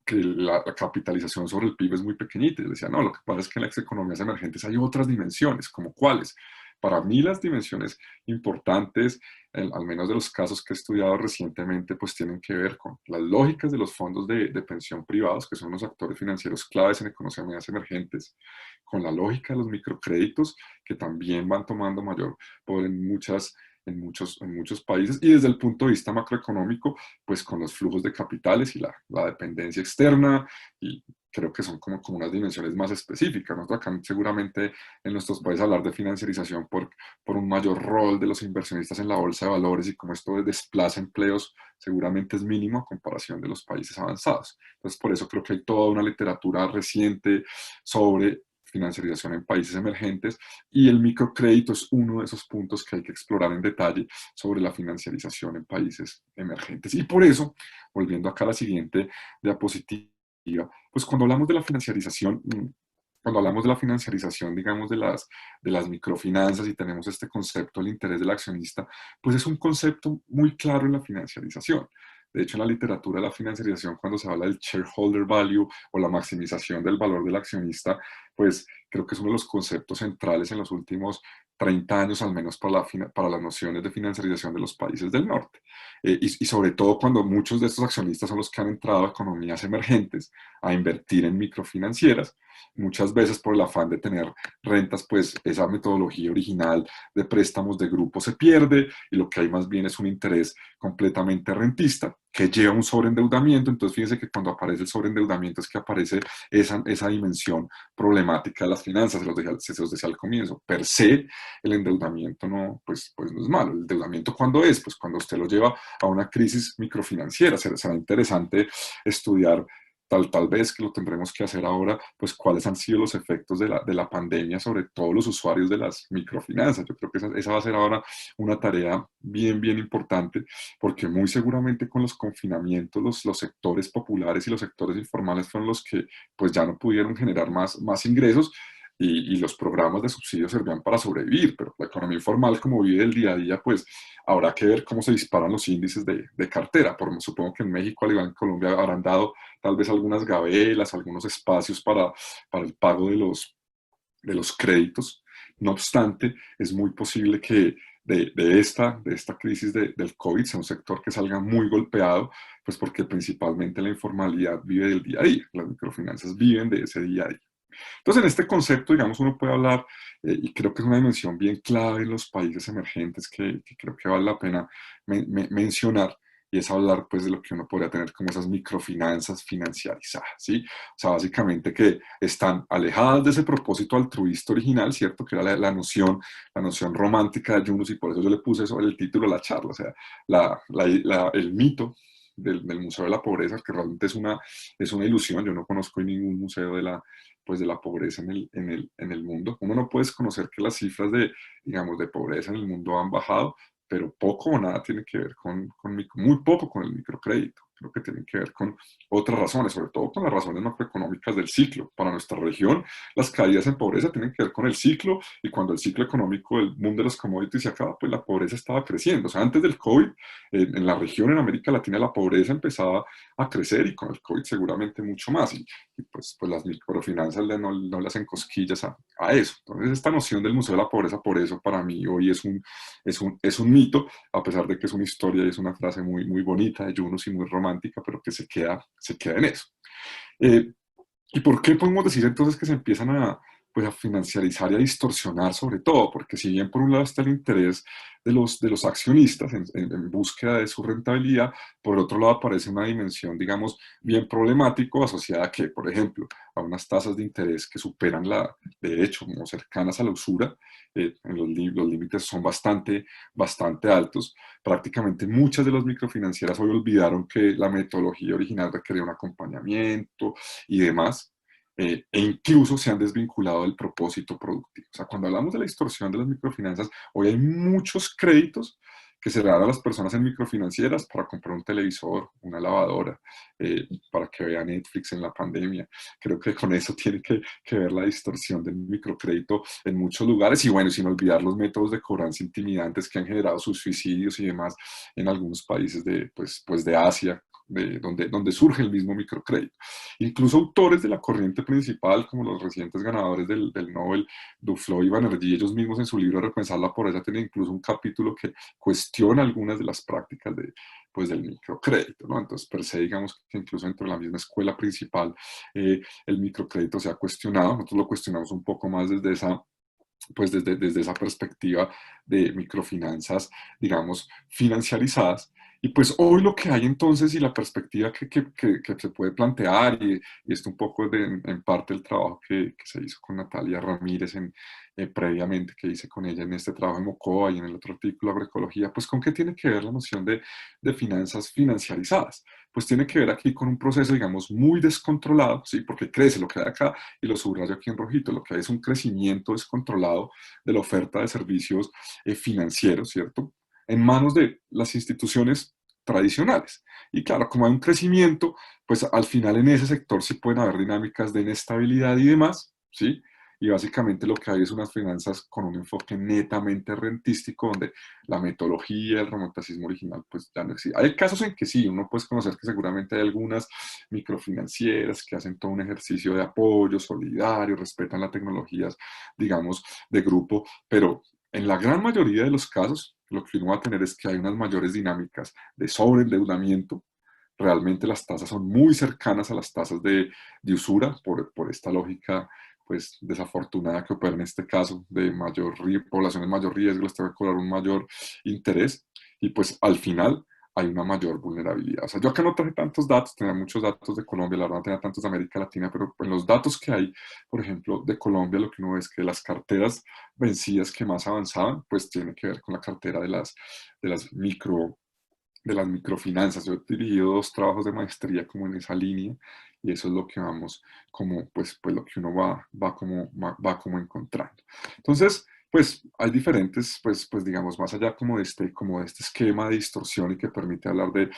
que la capitalización sobre el PIB es muy pequeñita? Y yo decía, no, lo que pasa es que en las economías emergentes hay otras dimensiones, ¿como cuáles? Para mí las dimensiones importantes, al menos de los casos que he estudiado recientemente, pues tienen que ver con las lógicas de los fondos de pensión privados, que son los actores financieros claves en economías emergentes, con la lógica de los microcréditos, que también van tomando mayor poder en muchos países, y desde el punto de vista macroeconómico, pues con los flujos de capitales y la dependencia externa, y creo que son como unas dimensiones más específicas. Nosotros acá seguramente en nuestros países hablar de financiarización por un mayor rol de los inversionistas en la bolsa de valores y cómo esto desplaza empleos seguramente es mínimo a comparación de los países avanzados. Entonces, por eso creo que hay toda una literatura reciente sobre financiarización en países emergentes y el microcrédito es uno de esos puntos que hay que explorar en detalle sobre la financiarización en países emergentes. Y por eso, volviendo acá a la siguiente diapositiva, pues cuando hablamos de la financiarización, digamos, de las microfinanzas y tenemos este concepto del interés del accionista, pues es un concepto muy claro en la financiarización. De hecho, en la literatura de la financiarización, cuando se habla del shareholder value o la maximización del valor del accionista, pues creo que es uno de los conceptos centrales en los últimos 30 años, al menos para las nociones de financiarización de los países del norte. Y sobre todo cuando muchos de estos accionistas son los que han entrado a economías emergentes a invertir en microfinancieras, muchas veces por el afán de tener rentas, pues esa metodología original de préstamos de grupo se pierde y lo que hay más bien es un interés completamente rentista que lleva un sobreendeudamiento. Entonces fíjense que cuando aparece el sobreendeudamiento es que aparece esa dimensión problemática de las finanzas, se los decía al comienzo. Per se, el endeudamiento pues no es malo. El endeudamiento, ¿cuándo es? Pues cuando usted lo lleva a una crisis microfinanciera. Será interesante estudiar tal vez que lo tendremos que hacer ahora, pues cuáles han sido los efectos de la pandemia sobre todos los usuarios de las microfinanzas. Yo creo que esa va a ser ahora una tarea bien importante, porque muy seguramente con los confinamientos los sectores populares y los sectores informales fueron los que pues ya no pudieron generar más ingresos y los programas de subsidio servían para sobrevivir, pero la economía informal, como vive el día a día, pues habrá que ver cómo se disparan los índices de cartera. Supongo que en México, al igual que en Colombia, habrán dado tal vez algunas gabelas, algunos espacios para el pago de los créditos. No obstante, es muy posible que de esta crisis del COVID sea un sector que salga muy golpeado, pues porque principalmente la informalidad vive del día a día, las microfinanzas viven de ese día a día. Entonces, en este concepto, digamos, uno puede hablar, y creo que es una dimensión bien clave en los países emergentes que creo que vale la pena mencionar, y es hablar pues de lo que uno podría tener como esas microfinanzas financiarizadas, ¿sí? O sea, básicamente que están alejadas de ese propósito altruista original, ¿cierto? Que era la noción romántica de Yunus, y por eso yo le puse eso en el título de la charla, o sea, el mito del Museo de la Pobreza, que realmente es una ilusión. Yo no conozco ningún museo pues de la pobreza en el mundo. Uno no puede conocer que las cifras digamos, de pobreza en el mundo han bajado, pero poco o nada tiene que ver muy poco con el microcrédito. Creo que tienen que ver con otras razones, sobre todo con las razones macroeconómicas del ciclo. Para nuestra región, las caídas en pobreza tienen que ver con el ciclo, y cuando el ciclo económico del mundo de los commodities se acaba, pues la pobreza estaba creciendo. O sea, antes del COVID, en la región, en América Latina, la pobreza empezaba a crecer, y con el COVID seguramente mucho más. Y pues las microfinanzas no le hacen cosquillas a eso. Entonces, esta noción del Museo de la Pobreza, por eso para mí hoy es un mito, a pesar de que es una historia y es una frase muy bonita de Yunus y muy romántica, pero que se queda en eso. Eh, ¿Y por qué podemos decir entonces que se empiezan pues a financiarizar y a distorsionar sobre todo? Porque si bien por un lado está el interés de los accionistas en búsqueda de su rentabilidad, por otro lado aparece una dimensión, digamos, bien problemático asociada a que, por ejemplo, a unas tasas de interés que superan de hecho, como cercanas a la usura. Los límites son bastante altos. Prácticamente muchas de las microfinancieras hoy olvidaron que la metodología original requería un acompañamiento y demás, e incluso se han desvinculado del propósito productivo. O sea, cuando hablamos de la distorsión de las microfinanzas, hoy hay muchos créditos que se dan a las personas en microfinancieras para comprar un televisor, una lavadora, para que vea Netflix en la pandemia. Creo que con eso tiene que ver la distorsión del microcrédito en muchos lugares, y bueno, sin olvidar los métodos de cobranza intimidantes que han generado sus suicidios y demás en algunos países pues de Asia, donde surge el mismo microcrédito. Incluso autores de la corriente principal, como los recientes ganadores del Nobel, Duflo y Banerjee, ellos mismos en su libro Repensar la pobreza tienen incluso un capítulo que cuestiona algunas de las prácticas pues del microcrédito, ¿no? Entonces, per se, digamos que incluso dentro de la misma escuela principal, el microcrédito se ha cuestionado. Nosotros lo cuestionamos un poco más desde esa perspectiva de microfinanzas, digamos, financiarizadas. Y pues hoy lo que hay entonces y la perspectiva que se puede plantear, y esto un poco en parte el trabajo que se hizo con Natalia Ramírez previamente, que hice con ella en este trabajo en Mocoa y en el otro artículo Agroecología, pues con qué tiene que ver la noción de finanzas financiarizadas. Pues tiene que ver aquí con un proceso, digamos, muy descontrolado, ¿sí? Porque crece lo que hay acá, y lo subrayo aquí en rojito, lo que hay es un crecimiento descontrolado de la oferta de servicios financieros, ¿cierto? En manos de las instituciones tradicionales. Y claro, como hay un crecimiento, pues al final en ese sector sí pueden haber dinámicas de inestabilidad y demás, ¿sí? Y básicamente lo que hay es unas finanzas con un enfoque netamente rentístico, donde la metodología, el romanticismo original, pues ya no existe. Hay casos en que sí, uno puede conocer que seguramente hay algunas microfinancieras que hacen todo un ejercicio de apoyo solidario, respetan las tecnologías, digamos, de grupo, pero en la gran mayoría de los casos, lo que uno va a tener es que hay unas mayores dinámicas de sobreendeudamiento. Realmente las tasas son muy cercanas a las tasas de usura por esta lógica pues desafortunada que opera en este caso de población de mayor riesgo, les tengo que cobrar un mayor interés, y pues al final hay una mayor vulnerabilidad. O sea, yo acá no traje tantos datos, tenía muchos datos de Colombia, la verdad no tenía tantos de América Latina, pero en los datos que hay, por ejemplo, de Colombia, lo que uno ve es que las carteras vencidas que más avanzaban, pues tiene que ver con la cartera de las micro de las microfinanzas. Yo he dirigido 2 trabajos de maestría como en esa línea, y eso es lo que vamos como, pues lo que uno va como encontrando. Entonces, pues hay diferentes, pues digamos, más allá como de este esquema de distorsión y que permite hablar de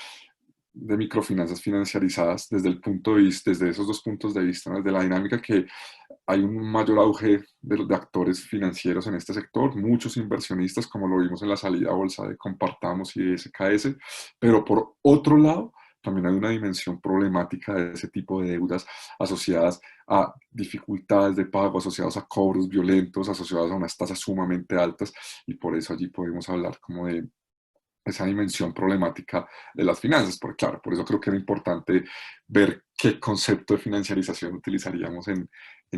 microfinanzas financiarizadas desde el punto de vista, desde esos 2 puntos de vista, ¿no? Desde la dinámica que hay un mayor auge de actores financieros en este sector, muchos inversionistas, como lo vimos en la salida a bolsa de Compartamos y de SKS, pero por otro lado, también hay una dimensión problemática de ese tipo de deudas asociadas a dificultades de pago, asociados a cobros violentos, asociados a unas tasas sumamente altas, y por eso allí podemos hablar como de esa dimensión problemática de las finanzas, porque claro, por eso creo que era importante ver qué concepto de financiarización utilizaríamos en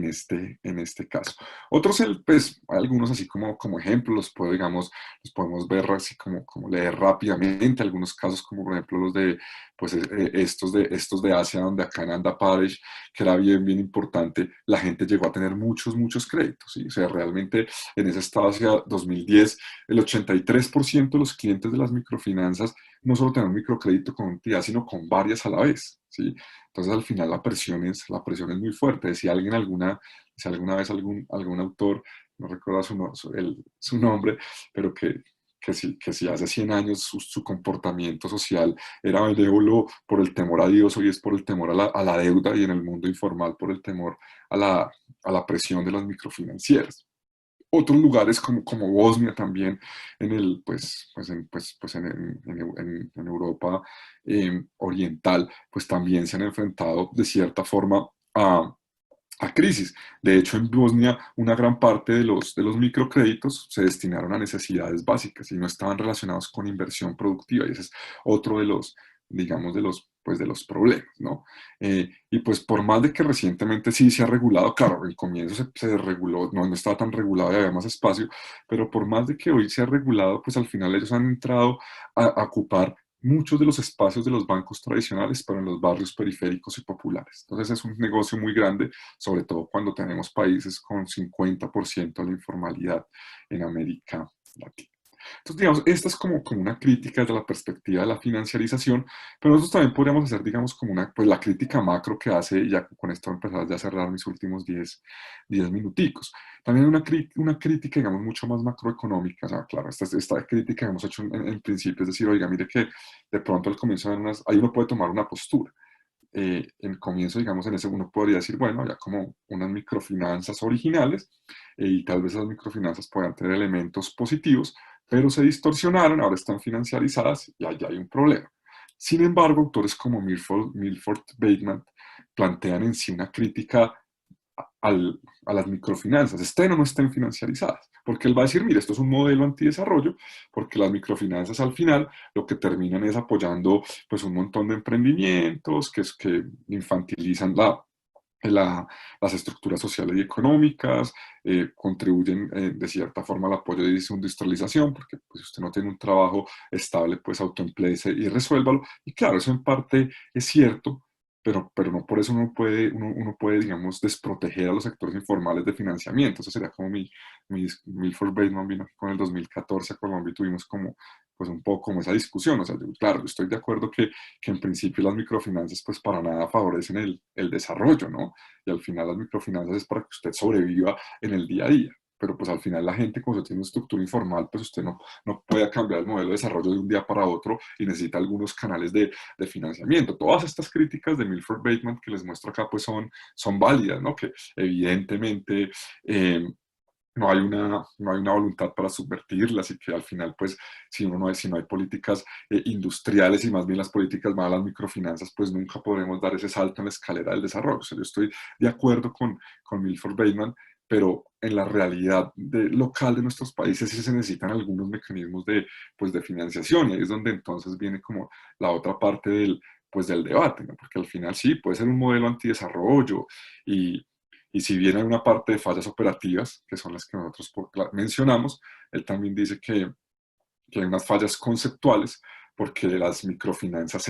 este caso. Otros, pues, hay algunos así como ejemplos, los podemos ver así como leer rápidamente, algunos casos como por ejemplo los de, pues, estos de Asia, donde acá en Andhra Pradesh, que era bien importante, la gente llegó a tener muchos créditos, ¿sí? O sea, realmente en ese estado hacia 2010, el 83% de los clientes de las microfinanzas no solo tenían un microcrédito con una entidad, sino con varias a la vez, ¿sí? Entonces al final la presión es muy fuerte. Si alguna vez algún autor, no recuerdo su nombre, pero que si hace 100 años su comportamiento social era benévolo por el temor a Dios, hoy es por el temor a la deuda, y en el mundo informal por el temor a la presión de las microfinancieras. Otros lugares como Bosnia también, en Europa oriental, pues también se han enfrentado de cierta forma a crisis. De hecho, en Bosnia, una gran parte de los microcréditos se destinaron a necesidades básicas y no estaban relacionados con inversión productiva. Y ese es otro digamos, de los problemas, ¿no? Y pues por más de que recientemente sí se ha regulado, claro, el comienzo se reguló, no estaba tan regulado y había más espacio, pero por más de que hoy se ha regulado, pues al final ellos han entrado a ocupar muchos de los espacios de los bancos tradicionales, pero en los barrios periféricos y populares. Entonces es un negocio muy grande, sobre todo cuando tenemos países con 50% de la informalidad en América Latina. Entonces, digamos, esta es como una crítica desde la perspectiva de la financiarización, pero nosotros también podríamos hacer, digamos, pues la crítica macro que hace, y ya con esto empezar ya a cerrar mis últimos 10 minuticos. También una crítica, digamos, mucho más macroeconómica. O sea, claro, esta crítica que hemos hecho en principio, es decir, oiga, mire que de pronto al comienzo ahí uno puede tomar una postura. En comienzo, digamos, en ese uno podría decir, bueno, ya como unas microfinanzas originales, y tal vez esas microfinanzas puedan tener elementos positivos, pero se distorsionaron, ahora están financiarizadas y allá hay un problema. Sin embargo, autores como Milford Bateman plantean en sí una crítica a las microfinanzas, estén o no estén financiarizadas, porque él va a decir, mire, esto es un modelo antidesarrollo, porque las microfinanzas al final lo que terminan es apoyando pues un montón de emprendimientos que infantilizan las estructuras sociales y económicas, contribuyen de cierta forma al apoyo de desindustrialización, porque pues, si usted no tiene un trabajo estable, pues autoempléese y resuélvalo. Y claro, eso en parte es cierto, pero no por eso uno puede, digamos, desproteger a los sectores informales de financiamiento. Eso sería como Milford Bateman vino aquí con el 2014 a Colombia y tuvimos como, pues un poco como esa discusión. O sea, claro, yo estoy de acuerdo que en principio las microfinanzas pues para nada favorecen el desarrollo, ¿no? Y al final las microfinanzas es para que usted sobreviva en el día a día. Pero pues al final la gente, como usted tiene una estructura informal, pues usted no puede cambiar el modelo de desarrollo de un día para otro y necesita algunos canales de financiamiento. Todas estas críticas de Milford Bateman que les muestro acá, pues son válidas, ¿no? Que evidentemente no hay una voluntad para subvertirlas y que al final, pues, si no hay políticas industriales y más bien las políticas más las microfinanzas, pues nunca podremos dar ese salto en la escalera del desarrollo. O sea, yo estoy de acuerdo con Milford Bateman, pero en la realidad local de nuestros países sí se necesitan algunos mecanismos pues, de financiación y ahí es donde entonces viene como la otra parte pues, del debate, ¿no? Porque al final sí, puede ser un modelo antidesarrollo y y si bien hay una parte de fallas operativas, que son las que nosotros mencionamos, él también dice que hay unas fallas conceptuales porque las microfinanzas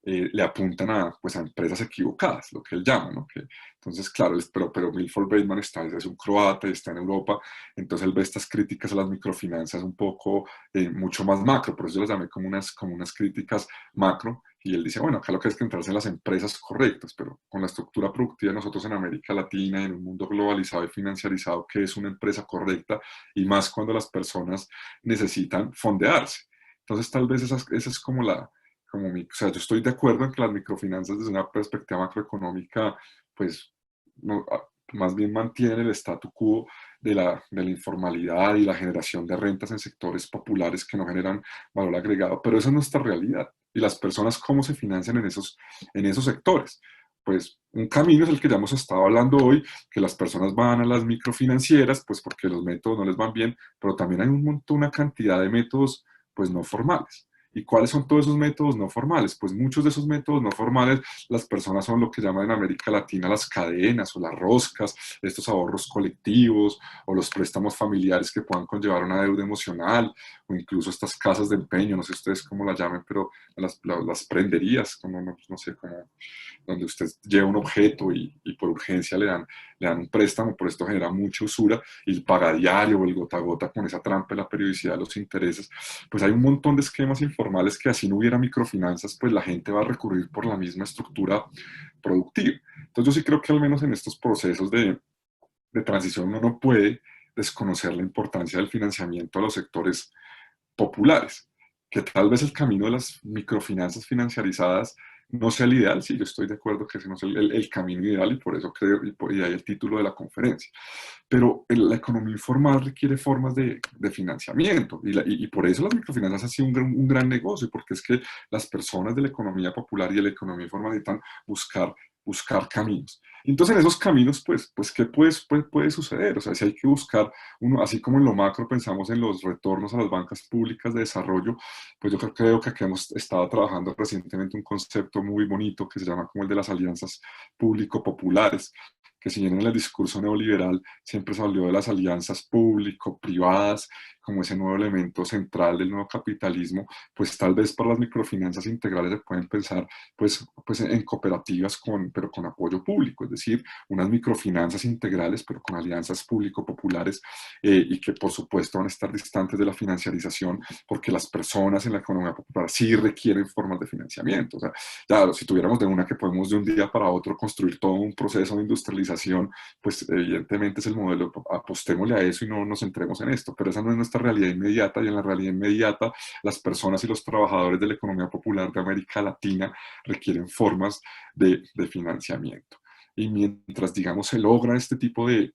le apuntan pues, a empresas equivocadas, lo que él llama, ¿no? Entonces, claro, pero Milford Bateman es un croata y está en Europa, entonces él ve estas críticas a las microfinanzas un poco, mucho más macro, por eso yo las llamé como unas críticas macro, y él dice, bueno, acá lo que hay es que entrarse en las empresas correctas, pero con la estructura productiva de nosotros en América Latina, en un mundo globalizado y financiarizado, ¿qué es una empresa correcta? Y más cuando las personas necesitan fondearse. Entonces, tal vez esa es como o sea, yo estoy de acuerdo en que las microfinanzas desde una perspectiva macroeconómica, pues, más bien mantienen el statu quo de la informalidad y la generación de rentas en sectores populares que no generan valor agregado, pero esa es nuestra realidad. Y las personas, ¿cómo se financian en esos sectores? Pues un camino es el que ya hemos estado hablando hoy, que las personas van a las microfinancieras, pues porque los métodos no les van bien, pero también hay un montón, una cantidad de métodos, pues no formales. ¿Y cuáles son todos esos métodos no formales? Pues muchos de esos métodos no formales, las personas son lo que llaman en América Latina las cadenas o las roscas, estos ahorros colectivos o los préstamos familiares que puedan conllevar una deuda emocional o incluso estas casas de empeño, no sé ustedes cómo las llamen, pero las prenderías, como no sé, como donde usted lleva un objeto y por urgencia le dan un préstamo, por esto genera mucha usura y el paga diario o el gota a gota con esa trampa de la periodicidad de los intereses, pues hay un montón de esquemas informales que así no hubiera microfinanzas, pues la gente va a recurrir por la misma estructura productiva. Entonces yo sí creo que al menos en estos procesos de transición uno no puede desconocer la importancia del financiamiento a los sectores populares, que tal vez el camino de las microfinanzas financiarizadas no sea el ideal, sí, yo estoy de acuerdo que ese no es el camino ideal y por eso creo, y ahí el título de la conferencia. Pero la economía informal requiere formas de financiamiento y por eso las microfinanzas han sido un gran negocio, porque es que las personas de la economía popular y de la economía informal necesitan buscar caminos. Entonces, en esos caminos, pues ¿qué puede suceder? O sea, si hay que buscar, así como en lo macro pensamos en los retornos a las bancas públicas de desarrollo, pues yo creo que aquí hemos estado trabajando recientemente un concepto muy bonito que se llama como el de las alianzas público-populares, que si bien en el discurso neoliberal siempre se habló de las alianzas público-privadas como ese nuevo elemento central del nuevo capitalismo, pues tal vez para las microfinanzas integrales se pueden pensar pues en cooperativas pero con apoyo público, es decir, unas microfinanzas integrales pero con alianzas público-populares y que por supuesto van a estar distantes de la financiarización porque las personas en la economía popular sí requieren formas de financiamiento. O sea, claro, si tuviéramos de una que podemos de un día para otro construir todo un proceso de industrialización, pues evidentemente es el modelo, apostémosle a eso y no nos centremos en esto, pero esa no es nuestra realidad inmediata y en la realidad inmediata las personas y los trabajadores de la economía popular de América Latina requieren formas de financiamiento. Y mientras, digamos, se logra este tipo de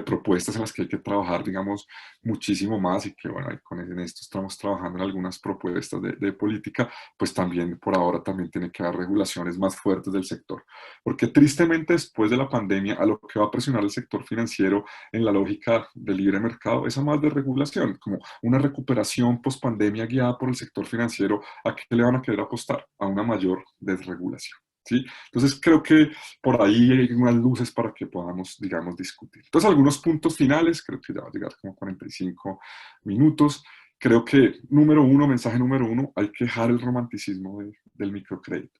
propuestas en las que hay que trabajar, digamos, muchísimo más y que, bueno, en esto estamos trabajando en algunas propuestas de política, pues también por ahora también tiene que haber regulaciones más fuertes del sector. Porque tristemente después de la pandemia, a lo que va a presionar el sector financiero en la lógica del libre mercado es a más de regulación, como una recuperación post pandemia guiada por el sector financiero, ¿a qué le van a querer apostar? A una mayor desregulación. ¿sí? Entonces creo que por ahí hay unas luces para que podamos, digamos, discutir. Entonces algunos puntos finales, creo que ya va a llegar como 45 minutos. Creo que número uno, mensaje número uno, hay que dejar el romanticismo del microcrédito.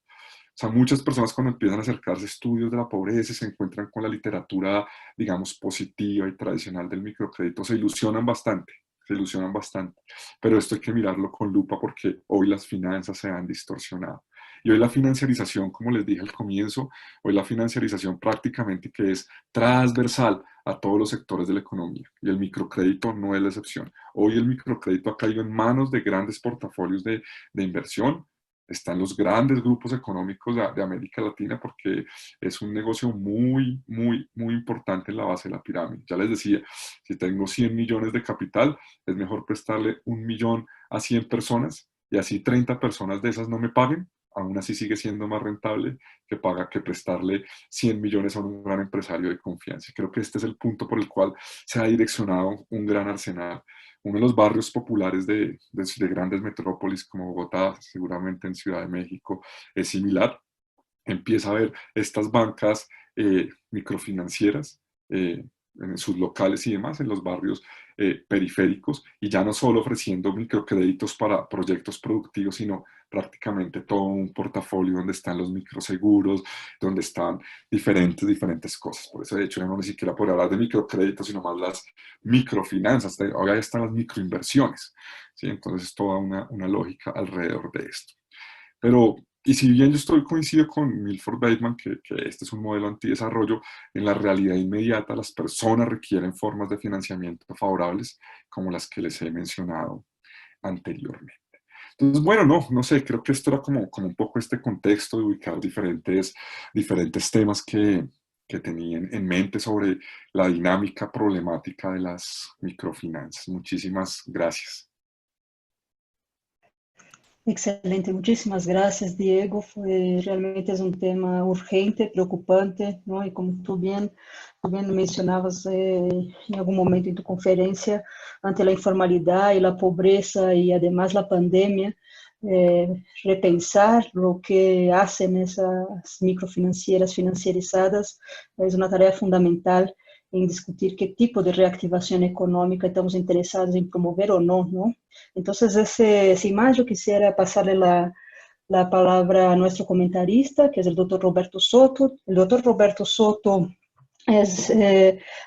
O sea, muchas personas cuando empiezan a acercarse a estudios de la pobreza y se encuentran con la literatura, digamos, positiva y tradicional del microcrédito, se ilusionan bastante, se ilusionan bastante. Pero esto hay que mirarlo con lupa porque hoy las finanzas se han distorsionado. Y hoy la financiarización, como les dije al comienzo, hoy la financiarización prácticamente que es transversal a todos los sectores de la economía. Y el microcrédito no es la excepción. Hoy el microcrédito ha caído en manos de grandes portafolios de inversión. Están los grandes grupos económicos de América Latina porque es un negocio muy, muy, muy importante en la base de la pirámide. Ya les decía, si tengo 100 millones de capital, es mejor prestarle 1 millón a 100 personas y así 30 personas de esas no me paguen. Aún así sigue siendo más rentable que prestarle 100 millones a un gran empresario de confianza. Creo que este es el punto por el cual se ha direccionado un gran arsenal. Uno de los barrios populares de grandes metrópolis como Bogotá, seguramente en Ciudad de México, es similar. Empieza a ver estas bancas microfinancieras en sus locales y demás, en los barrios periféricos, y ya no solo ofreciendo microcréditos para proyectos productivos, sino prácticamente todo un portafolio donde están los microseguros, donde están diferentes cosas. Por eso, de hecho, ya no ni siquiera podría hablar de microcréditos, sino más las microfinanzas. Ahora ya están las microinversiones, ¿sí? Entonces, es toda una lógica alrededor de esto. Pero, y si bien coincido con Milford Bateman, que este es un modelo antidesarrollo, en la realidad inmediata las personas requieren formas de financiamiento favorables como las que les he mencionado anteriormente. Entonces, bueno, no sé, creo que esto era como un poco este contexto de ubicar diferentes temas que tenía en mente sobre la dinámica problemática de las microfinanzas. Muchísimas gracias. Excelente, muchísimas gracias, Diego. Realmente es un tema urgente, preocupante, ¿no? Y como tú bien mencionabas en algún momento en tu conferencia, ante la informalidad y la pobreza y además la pandemia, repensar lo que hacen esas microfinancieras financiarizadas es una tarea fundamental en discutir qué tipo de reactivación económica estamos interesados en promover o no, ¿no? Entonces, sin más, yo quisiera pasarle la palabra a nuestro comentarista, que es el doctor Roberto Soto. El doctor Roberto Soto es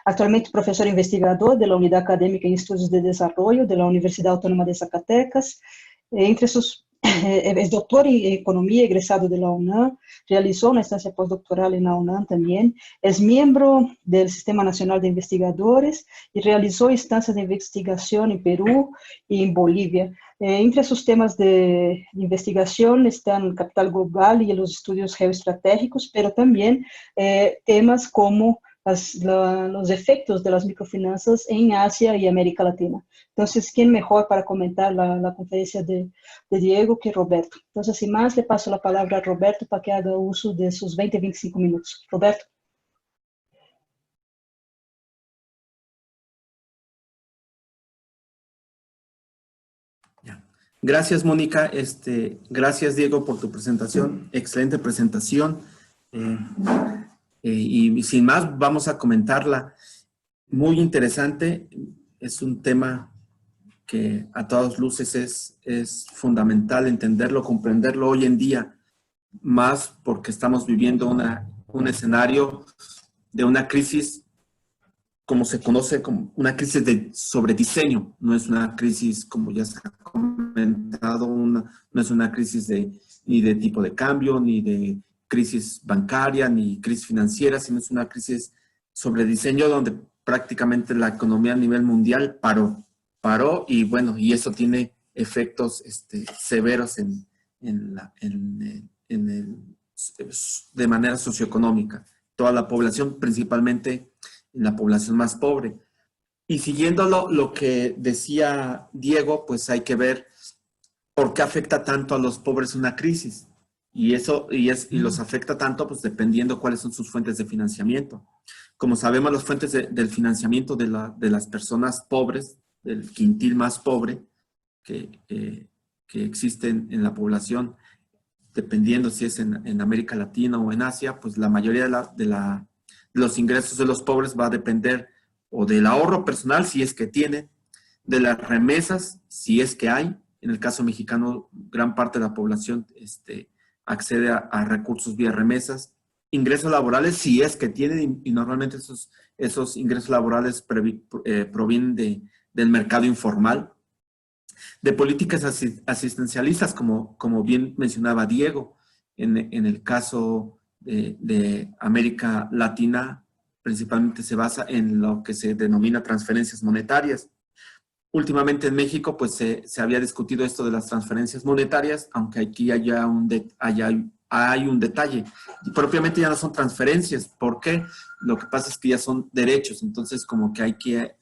actualmente profesor investigador de la Unidad Académica en Estudios de Desarrollo de la Universidad Autónoma de Zacatecas. Entre sus es doctor en Economía, egresado de la UNAM, realizó una estancia postdoctoral en la UNAM también, es miembro del Sistema Nacional de Investigadores y realizó estancias de investigación en Perú y en Bolivia. Entre sus temas de investigación están el capital global y los estudios geoestratégicos, pero también temas como los efectos de las microfinanzas en Asia y América Latina. Entonces, ¿quién mejor para comentar la conferencia de Diego que Roberto? Entonces, sin más, le paso la palabra a Roberto para que haga uso de sus 20-25 minutos. Roberto. Gracias, Mónica. Gracias, Diego, por tu presentación. Excelente presentación. Y sin más, vamos a comentarla. Muy interesante. Es un tema que a todas luces es fundamental entenderlo, comprenderlo hoy en día, más porque estamos viviendo un escenario de una crisis, como se conoce como una crisis de sobrediseño. No es una crisis, como ya se ha comentado, no es una crisis ni de tipo de cambio, ni de crisis bancaria, ni crisis financiera, sino es una crisis sobre diseño donde prácticamente la economía a nivel mundial paró y bueno, y eso tiene efectos severos de manera socioeconómica. Toda la población, principalmente en la población más pobre. Y siguiendo lo que decía Diego, pues hay que ver por qué afecta tanto a los pobres una crisis. Y los afecta tanto, pues dependiendo cuáles son sus fuentes de financiamiento. Como sabemos, las fuentes del financiamiento de las personas pobres, del quintil más pobre que existen en la población, dependiendo si es en América Latina o en Asia, pues la mayoría de los ingresos de los pobres va a depender o del ahorro personal, si es que tienen, de las remesas, si es que hay. En el caso mexicano, gran parte de la población accede a recursos vía remesas. Ingresos laborales, si es que tienen, y normalmente esos ingresos laborales provienen del mercado informal. De políticas asistencialistas, como bien mencionaba Diego, en el caso de América Latina, principalmente se basa en lo que se denomina transferencias monetarias. Últimamente en México, pues se había discutido esto de las transferencias monetarias, aunque aquí hay un detalle. Y propiamente ya no son transferencias. ¿Por qué? Lo que pasa es que ya son derechos. Entonces, como que hay que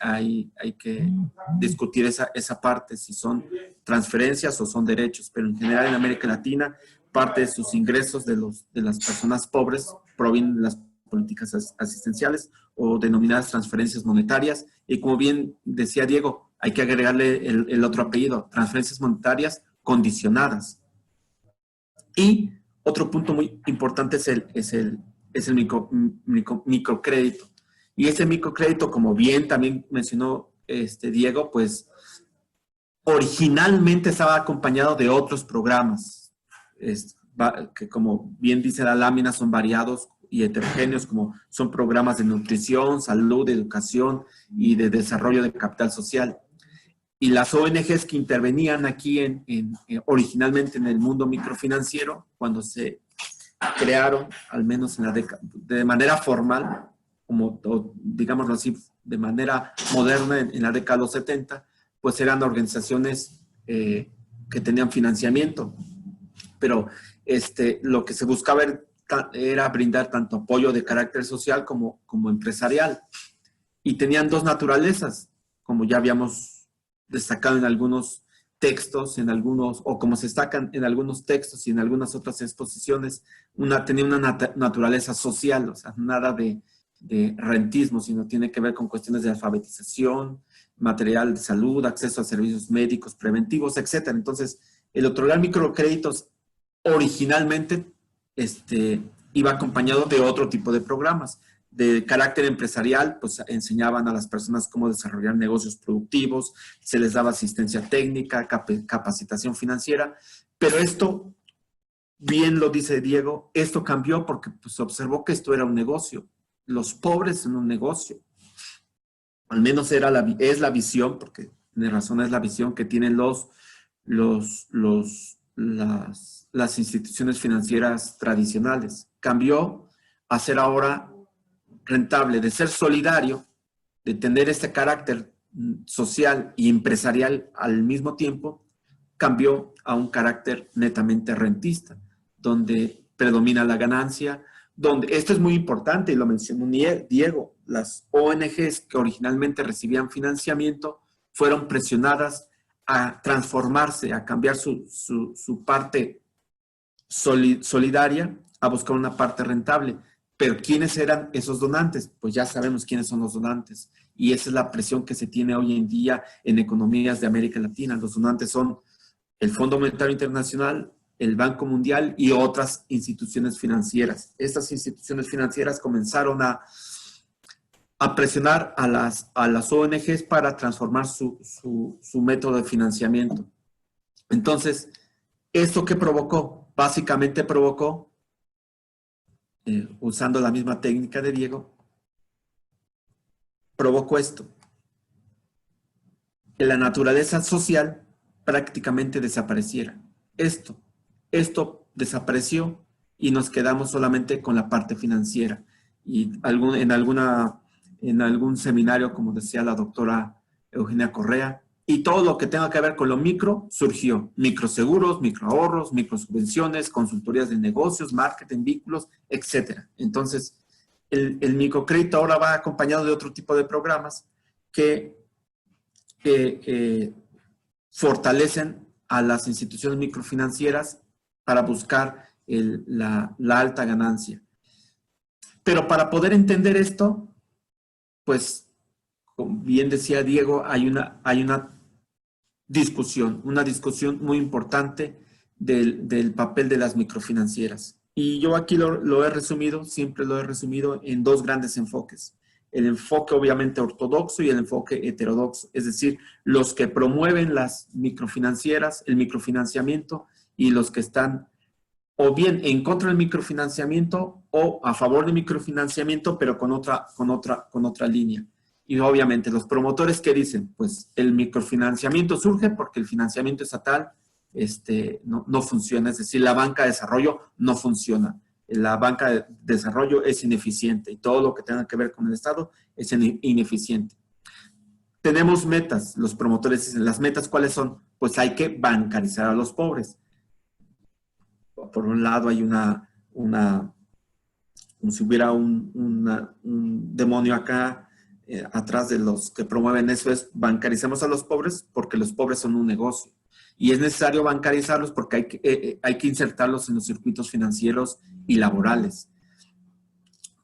discutir esa parte, si son transferencias o son derechos. Pero en general en América Latina, parte de sus ingresos de las personas pobres provienen de las políticas asistenciales o denominadas transferencias monetarias. Y como bien decía Diego, hay que agregarle el otro apellido, transferencias monetarias condicionadas. Y otro punto muy importante es el microcrédito. Y ese microcrédito, como bien también mencionó Diego, pues originalmente estaba acompañado de otros programas, que como bien dice la lámina, son variados y heterogéneos, como son programas de nutrición, salud, educación y de desarrollo de capital social. Y las ONGs que intervenían aquí originalmente en el mundo microfinanciero, cuando se crearon, al menos en la década, de manera formal, digámoslo así, de manera moderna en la década de los 70, pues eran organizaciones que tenían financiamiento. Pero lo que se buscaba era brindar tanto apoyo de carácter social como empresarial. Y tenían dos naturalezas, como ya habíamos destacado en algunos textos, o como se destacan en algunos textos y en algunas otras exposiciones, tenía una naturaleza social, o sea, nada de rentismo, sino tiene que ver con cuestiones de alfabetización, material de salud, acceso a servicios médicos, preventivos, etc. Entonces, el otorgar microcréditos originalmente iba acompañado de otro tipo de programas. De carácter empresarial, pues enseñaban a las personas cómo desarrollar negocios productivos, se les daba asistencia técnica, capacitación financiera, pero esto, bien lo dice Diego, esto cambió porque pues, se observó que esto era un negocio, los pobres en un negocio. Al menos es la visión, porque tiene razón, es la visión que tienen las instituciones financieras tradicionales. Cambió a ser ahora rentable, de ser solidario, de tener este carácter social y empresarial al mismo tiempo, cambió a un carácter netamente rentista, donde predomina la ganancia, donde, esto es muy importante y lo mencionó Diego, las ONGs que originalmente recibían financiamiento fueron presionadas a transformarse, a cambiar su parte solidaria, a buscar una parte rentable. Pero ¿quiénes eran esos donantes? Pues ya sabemos quiénes son los donantes. Y esa es la presión que se tiene hoy en día en economías de América Latina. Los donantes son el Fondo Monetario Internacional, el Banco Mundial y otras instituciones financieras. Estas instituciones financieras comenzaron a presionar a las ONGs para transformar su método de financiamiento. Entonces, ¿esto qué provocó? Básicamente provocó, usando la misma técnica de Diego, provocó esto, que la naturaleza social prácticamente desapareciera. Esto desapareció y nos quedamos solamente con la parte financiera. Y en algún seminario, como decía la doctora Eugenia Correa, y todo lo que tenga que ver con lo micro surgió. Microseguros, microahorros, microsubvenciones, consultorías de negocios, marketing, vínculos, etc. Entonces, el microcrédito ahora va acompañado de otro tipo de programas que fortalecen a las instituciones microfinancieras para buscar la alta ganancia. Pero para poder entender esto, pues, como bien decía Diego, hay una discusión muy importante del papel de las microfinancieras. Y yo aquí lo he resumido, siempre lo he resumido en dos grandes enfoques. El enfoque obviamente ortodoxo y el enfoque heterodoxo, es decir, los que promueven las microfinancieras, el microfinanciamiento, y los que están o bien en contra del microfinanciamiento o a favor del microfinanciamiento, pero con otra línea. Y obviamente los promotores que dicen, pues el microfinanciamiento surge porque el financiamiento estatal no funciona, es decir, la banca de desarrollo no funciona. La banca de desarrollo es ineficiente y todo lo que tenga que ver con el Estado es ineficiente. Tenemos metas, los promotores dicen, ¿las metas cuáles son? Pues hay que bancarizar a los pobres. Por un lado hay como si hubiera un demonio acá atrás de los que promueven eso, es bancarizamos a los pobres porque los pobres son un negocio. Y es necesario bancarizarlos porque hay que insertarlos en los circuitos financieros y laborales.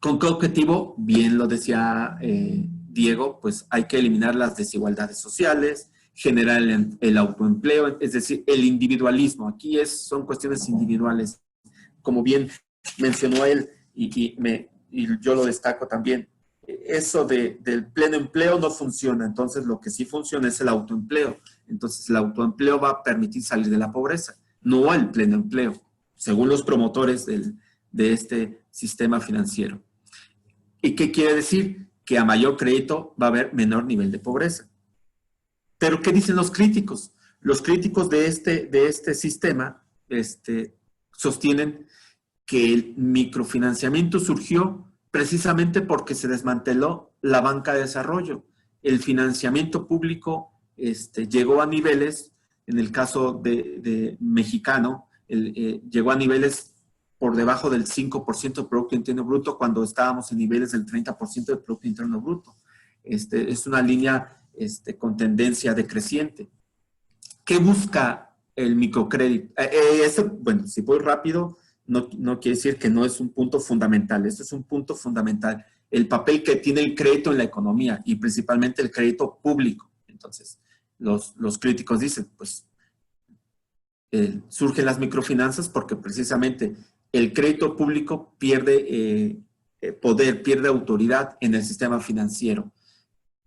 ¿Con qué objetivo? Bien lo decía Diego, pues hay que eliminar las desigualdades sociales, generar el autoempleo, es decir, el individualismo. Aquí son cuestiones individuales. Como bien mencionó él, y yo lo destaco también, eso del pleno empleo no funciona. Entonces, lo que sí funciona es el autoempleo. Entonces, el autoempleo va a permitir salir de la pobreza, no el pleno empleo, según los promotores de este sistema financiero. ¿Y qué quiere decir? Que a mayor crédito va a haber menor nivel de pobreza. Pero, ¿qué dicen los críticos? Los críticos de este sistema sostienen que el microfinanciamiento surgió precisamente porque se desmanteló la banca de desarrollo. El financiamiento público llegó a niveles, en el caso de mexicano, llegó a niveles por debajo del 5% del Producto Interno Bruto cuando estábamos en niveles del 30% del Producto Interno Bruto. Es una línea con tendencia decreciente. ¿Qué busca el microcrédito? Bueno, si voy rápido, no quiere decir que no es un punto fundamental. Esto es un punto fundamental. El papel que tiene el crédito en la economía y principalmente el crédito público. Entonces, los críticos dicen, pues, surgen las microfinanzas porque precisamente el crédito público pierde poder, pierde autoridad en el sistema financiero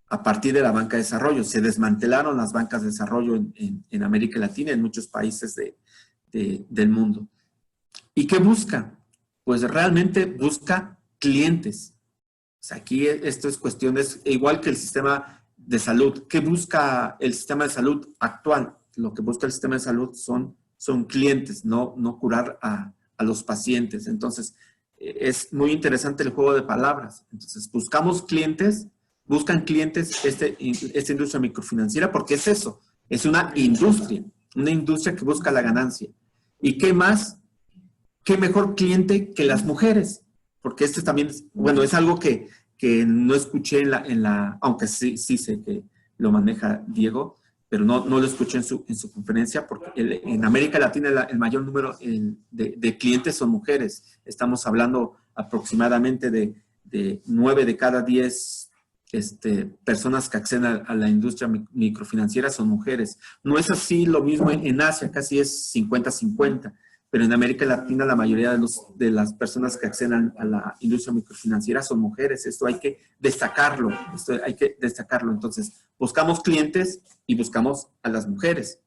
a partir de la banca de desarrollo. Se desmantelaron las bancas de desarrollo en América Latina, en muchos países del mundo. ¿Y qué busca? Pues realmente busca clientes. O sea, aquí esto es cuestiones, igual que el sistema de salud. ¿Qué busca el sistema de salud actual? Lo que busca el sistema de salud son clientes, no curar a los pacientes. Entonces, es muy interesante el juego de palabras. Entonces, buscan clientes esta industria microfinanciera porque es eso, es una industria que busca la ganancia. ¿Y qué más? ¿Qué mejor cliente que las mujeres? Porque también, bueno, es algo que no escuché aunque sí sé que lo maneja Diego, pero no lo escuché en su conferencia, porque en América Latina el mayor número de clientes son mujeres. Estamos hablando aproximadamente de 9 de cada 10 personas que acceden a la industria microfinanciera son mujeres. No es así lo mismo en Asia, casi es 50-50. Pero en América Latina la mayoría de las personas que acceden a la industria microfinanciera son mujeres. Esto hay que destacarlo. Entonces, buscamos clientes y buscamos a las mujeres.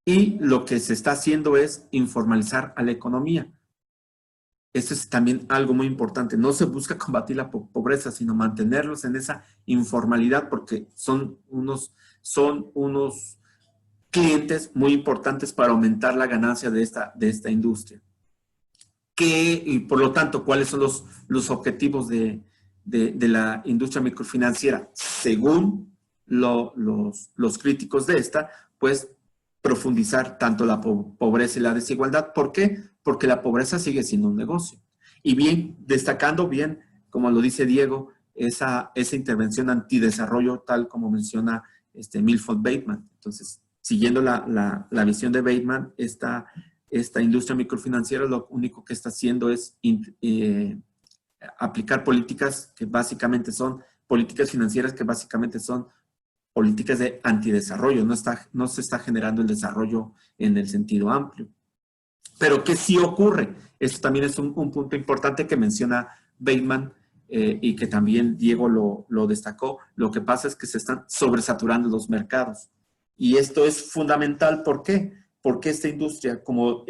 Y lo que se está haciendo es informalizar a la economía. Esto es también algo muy importante. No se busca combatir la pobreza, sino mantenerlos en esa informalidad porque son unos clientes muy importantes para aumentar la ganancia de esta industria. Y por lo tanto, ¿cuáles son los objetivos de la industria microfinanciera? Según los críticos de esta, pues profundizar tanto la pobreza y la desigualdad. ¿Por qué? Porque la pobreza sigue siendo un negocio. Y bien, destacando bien, como lo dice Diego, esa intervención antidesarrollo, tal como menciona Milford Bateman. Entonces, siguiendo la visión de Bateman, esta industria microfinanciera lo único que está haciendo es aplicar políticas financieras que básicamente son políticas de antidesarrollo, no se está generando el desarrollo en el sentido amplio. Pero ¿qué sí ocurre? Esto también es un punto importante que menciona Bateman y que también Diego lo destacó. Lo que pasa es que se están sobresaturando los mercados. Y esto es fundamental. ¿Por qué? Porque esta industria, como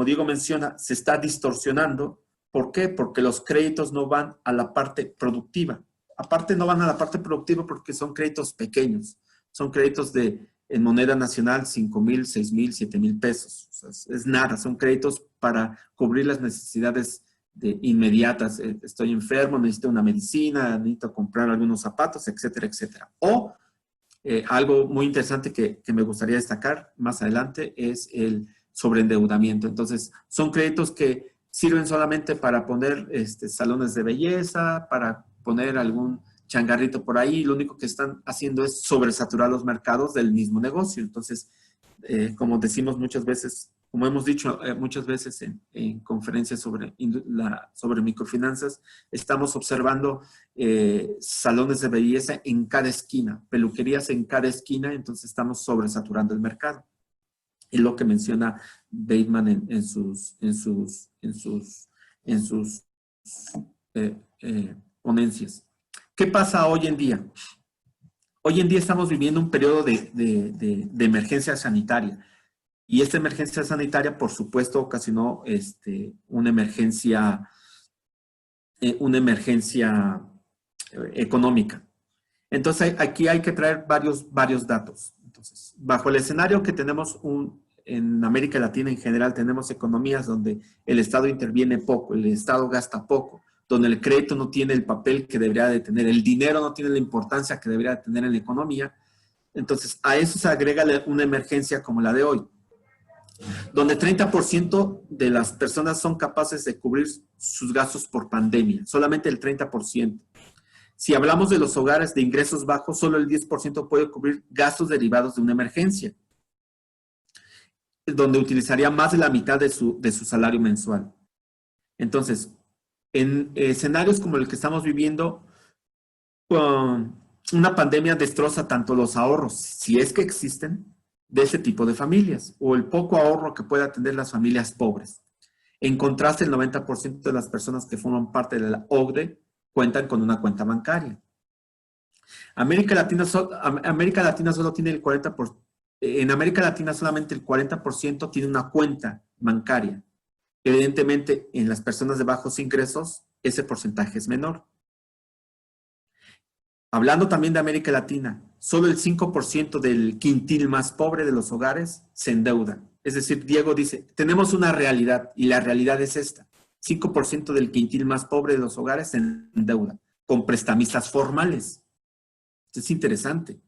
Diego menciona, se está distorsionando. ¿Por qué? Porque los créditos no van a la parte productiva. Aparte no van a la parte productiva porque son créditos pequeños. Son créditos en moneda nacional, 5,000, 6,000, 7,000 pesos. O sea, es nada, son créditos para cubrir las necesidades inmediatas. Estoy enfermo, necesito una medicina, necesito comprar algunos zapatos, etcétera, etcétera. O algo muy interesante que me gustaría destacar más adelante es el sobreendeudamiento. Entonces, son créditos que sirven solamente para poner salones de belleza, para poner algún changarrito por ahí, y lo único que están haciendo es sobresaturar los mercados del mismo negocio. Entonces, como decimos muchas veces, como hemos dicho muchas veces en conferencias sobre microfinanzas, estamos observando salones de belleza en cada esquina, peluquerías en cada esquina, entonces estamos sobresaturando el mercado. Es lo que menciona Bateman en sus ponencias. ¿Qué pasa hoy en día? Hoy en día estamos viviendo un periodo de emergencia sanitaria. Y esta emergencia sanitaria, por supuesto, ocasionó una emergencia económica. Entonces, aquí hay que traer varios datos. Entonces, bajo el escenario que tenemos en América Latina en general, tenemos economías donde el Estado interviene poco, el Estado gasta poco, donde el crédito no tiene el papel que debería de tener, el dinero no tiene la importancia que debería de tener en la economía. Entonces, a eso se agrega una emergencia como la de hoy, donde 30% de las personas son capaces de cubrir sus gastos por pandemia, solamente el 30%. Si hablamos de los hogares de ingresos bajos, solo el 10% puede cubrir gastos derivados de una emergencia, donde utilizaría más de la mitad de su salario mensual. Entonces, en escenarios como el que estamos viviendo, una pandemia destroza tanto los ahorros, si es que existen, de ese tipo de familias, o el poco ahorro que pueda tener las familias pobres. En contraste, el 90% de las personas que forman parte de la OCDE cuentan con una cuenta bancaria. América Latina solo tiene el 40%, en América Latina solamente el 40% tiene una cuenta bancaria. Evidentemente, en las personas de bajos ingresos, ese porcentaje es menor. Hablando también de América Latina, solo el 5% del quintil más pobre de los hogares se endeuda. Es decir, Diego dice, tenemos una realidad y la realidad es esta. 5% del quintil más pobre de los hogares se endeuda con prestamistas formales. Esto es interesante.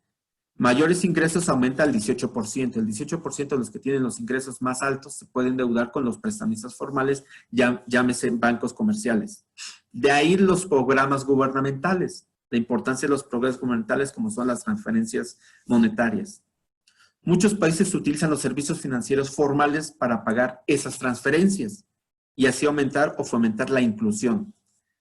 Mayores ingresos aumenta al 18%. El 18% de los que tienen los ingresos más altos se pueden endeudar con los prestamistas formales, llámese bancos comerciales. De ahí los programas gubernamentales. La importancia de los programas gubernamentales como son las transferencias monetarias. Muchos países utilizan los servicios financieros formales para pagar esas transferencias y así aumentar o fomentar la inclusión.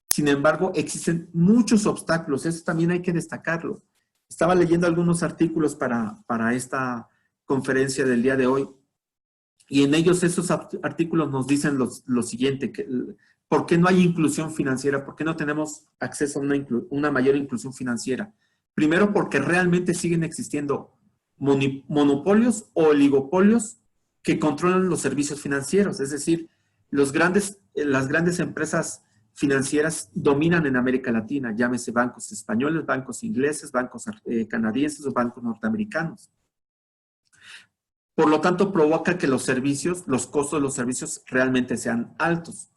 Sin embargo, existen muchos obstáculos, eso también hay que destacarlo. Estaba leyendo algunos artículos para esta conferencia del día de hoy y en ellos esos artículos nos dicen lo siguiente, que ¿por qué no hay inclusión financiera? ¿Por qué no tenemos acceso a una mayor inclusión financiera? Primero, porque realmente siguen existiendo monopolios o oligopolios que controlan los servicios financieros. Es decir, las grandes empresas financieras dominan en América Latina, llámese bancos españoles, bancos ingleses, bancos canadienses o bancos norteamericanos. Por lo tanto, provoca que los costos de los servicios realmente sean altos.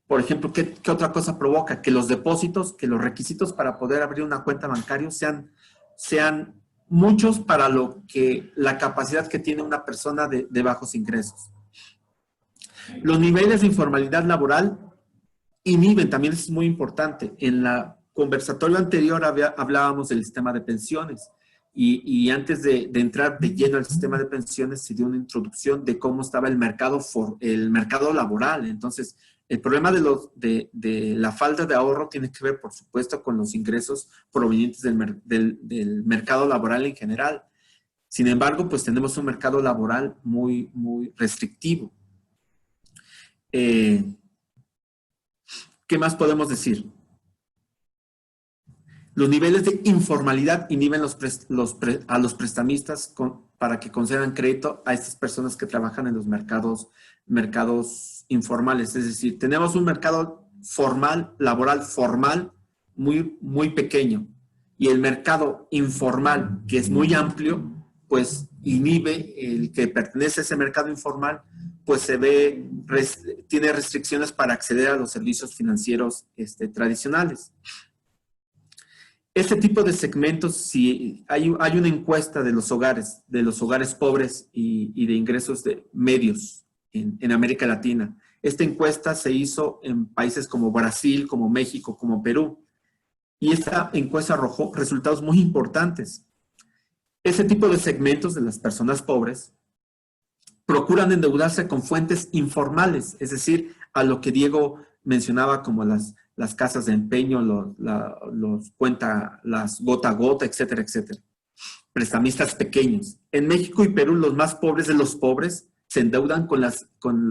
Por ejemplo, ¿qué otra cosa provoca? Que los depósitos, que los requisitos para poder abrir una cuenta bancaria sean muchos para la capacidad que tiene una persona de bajos ingresos. Los niveles de informalidad laboral inhiben, también es muy importante. En la conversatorio anterior hablábamos del sistema de pensiones y antes de entrar de lleno al sistema de pensiones se dio una introducción de cómo estaba el mercado laboral. Entonces, El problema de la falta de ahorro tiene que ver, por supuesto, con los ingresos provenientes del mercado laboral en general. Sin embargo, pues tenemos un mercado laboral muy, muy restrictivo. ¿Qué más podemos decir? Los niveles de informalidad inhiben a los prestamistas para que concedan crédito a estas personas que trabajan en los mercados informales. Es decir, tenemos un mercado formal, laboral formal, muy, muy pequeño. Y el mercado informal, que es muy amplio, pues inhibe el que pertenece a ese mercado informal, pues tiene restricciones para acceder a los servicios financieros tradicionales. Este tipo de segmentos, si hay una encuesta de los hogares pobres y de ingresos medios en América Latina. Esta encuesta se hizo en países como Brasil, como México, como Perú. Y esta encuesta arrojó resultados muy importantes. Ese tipo de segmentos de las personas pobres procuran endeudarse con fuentes informales, es decir, a lo que Diego mencionaba como las casas de empeño, las gota a gota, etcétera, etcétera. Prestamistas pequeños. En México y Perú, los más pobres de los pobres se endeudan con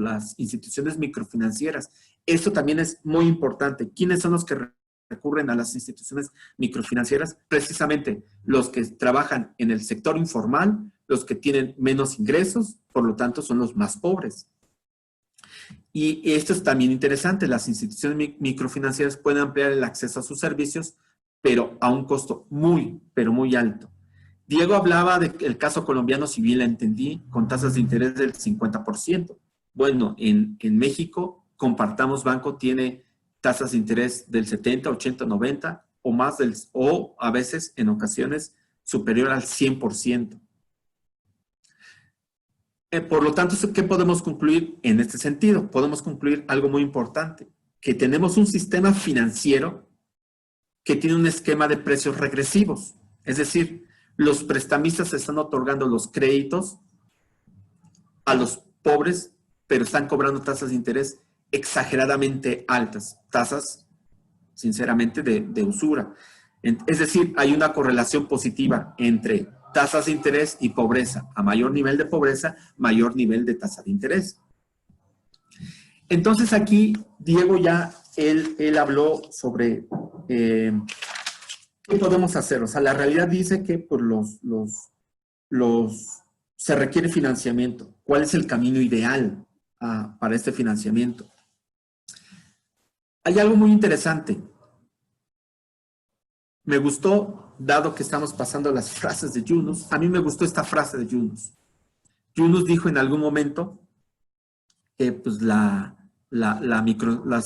las instituciones microfinancieras. Esto también es muy importante. ¿Quiénes son los que recurren a las instituciones microfinancieras? Precisamente los que trabajan en el sector informal, los que tienen menos ingresos, por lo tanto son los más pobres. Y esto es también interesante, las instituciones microfinancieras pueden ampliar el acceso a sus servicios, pero a un costo muy, pero muy alto. Diego hablaba del caso colombiano, si bien la entendí, con tasas de interés del 50%. Bueno, en México, Compartamos Banco tiene tasas de interés del 70, 80, 90 o más, o a veces, en ocasiones, superior al 100%. Por lo tanto, ¿qué podemos concluir en este sentido? Podemos concluir algo muy importante, que tenemos un sistema financiero que tiene un esquema de precios regresivos. Es decir, los prestamistas están otorgando los créditos a los pobres, pero están cobrando tasas de interés exageradamente altas, tasas, sinceramente, de usura. Es decir, hay una correlación positiva entre tasas de interés y pobreza. A mayor nivel de pobreza, mayor nivel de tasa de interés. Entonces aquí, Diego él habló sobre qué podemos hacer. O sea, la realidad dice que por se requiere financiamiento. ¿Cuál es el camino ideal para este financiamiento? Hay algo muy interesante. Me gustó, dado que estamos pasando las frases de Yunus, a mí me gustó esta frase de Yunus. Yunus dijo en algún momento que pues, las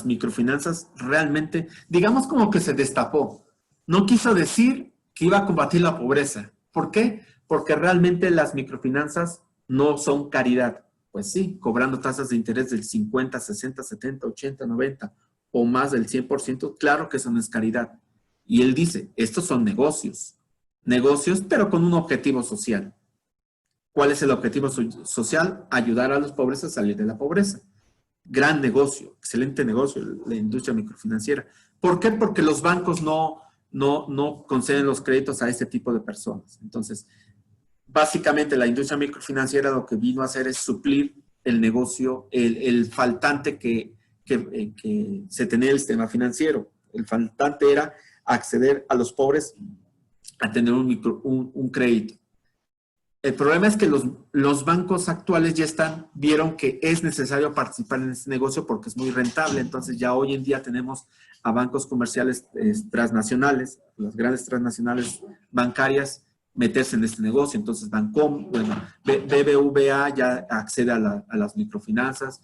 microfinanzas realmente, digamos como que se destapó. No quiso decir que iba a combatir la pobreza. ¿Por qué? Porque realmente las microfinanzas no son caridad. Pues sí, cobrando tasas de interés del 50, 60, 70, 80, 90 o más del 100%, claro que eso no es caridad. Y él dice, estos son negocios, pero con un objetivo social. ¿Cuál es el objetivo social? Ayudar a los pobres a salir de la pobreza. Gran negocio, excelente negocio, la industria microfinanciera. ¿Por qué? Porque los bancos no conceden los créditos a este tipo de personas. Entonces, básicamente la industria microfinanciera lo que vino a hacer es suplir el negocio, el faltante que se tenía el sistema financiero. El faltante era acceder a los pobres a tener un crédito. El problema es que los bancos actuales ya vieron que es necesario participar en este negocio porque es muy rentable. Entonces ya hoy en día tenemos a bancos comerciales transnacionales, las grandes transnacionales bancarias, meterse en este negocio. Entonces BBVA ya accede a las microfinanzas.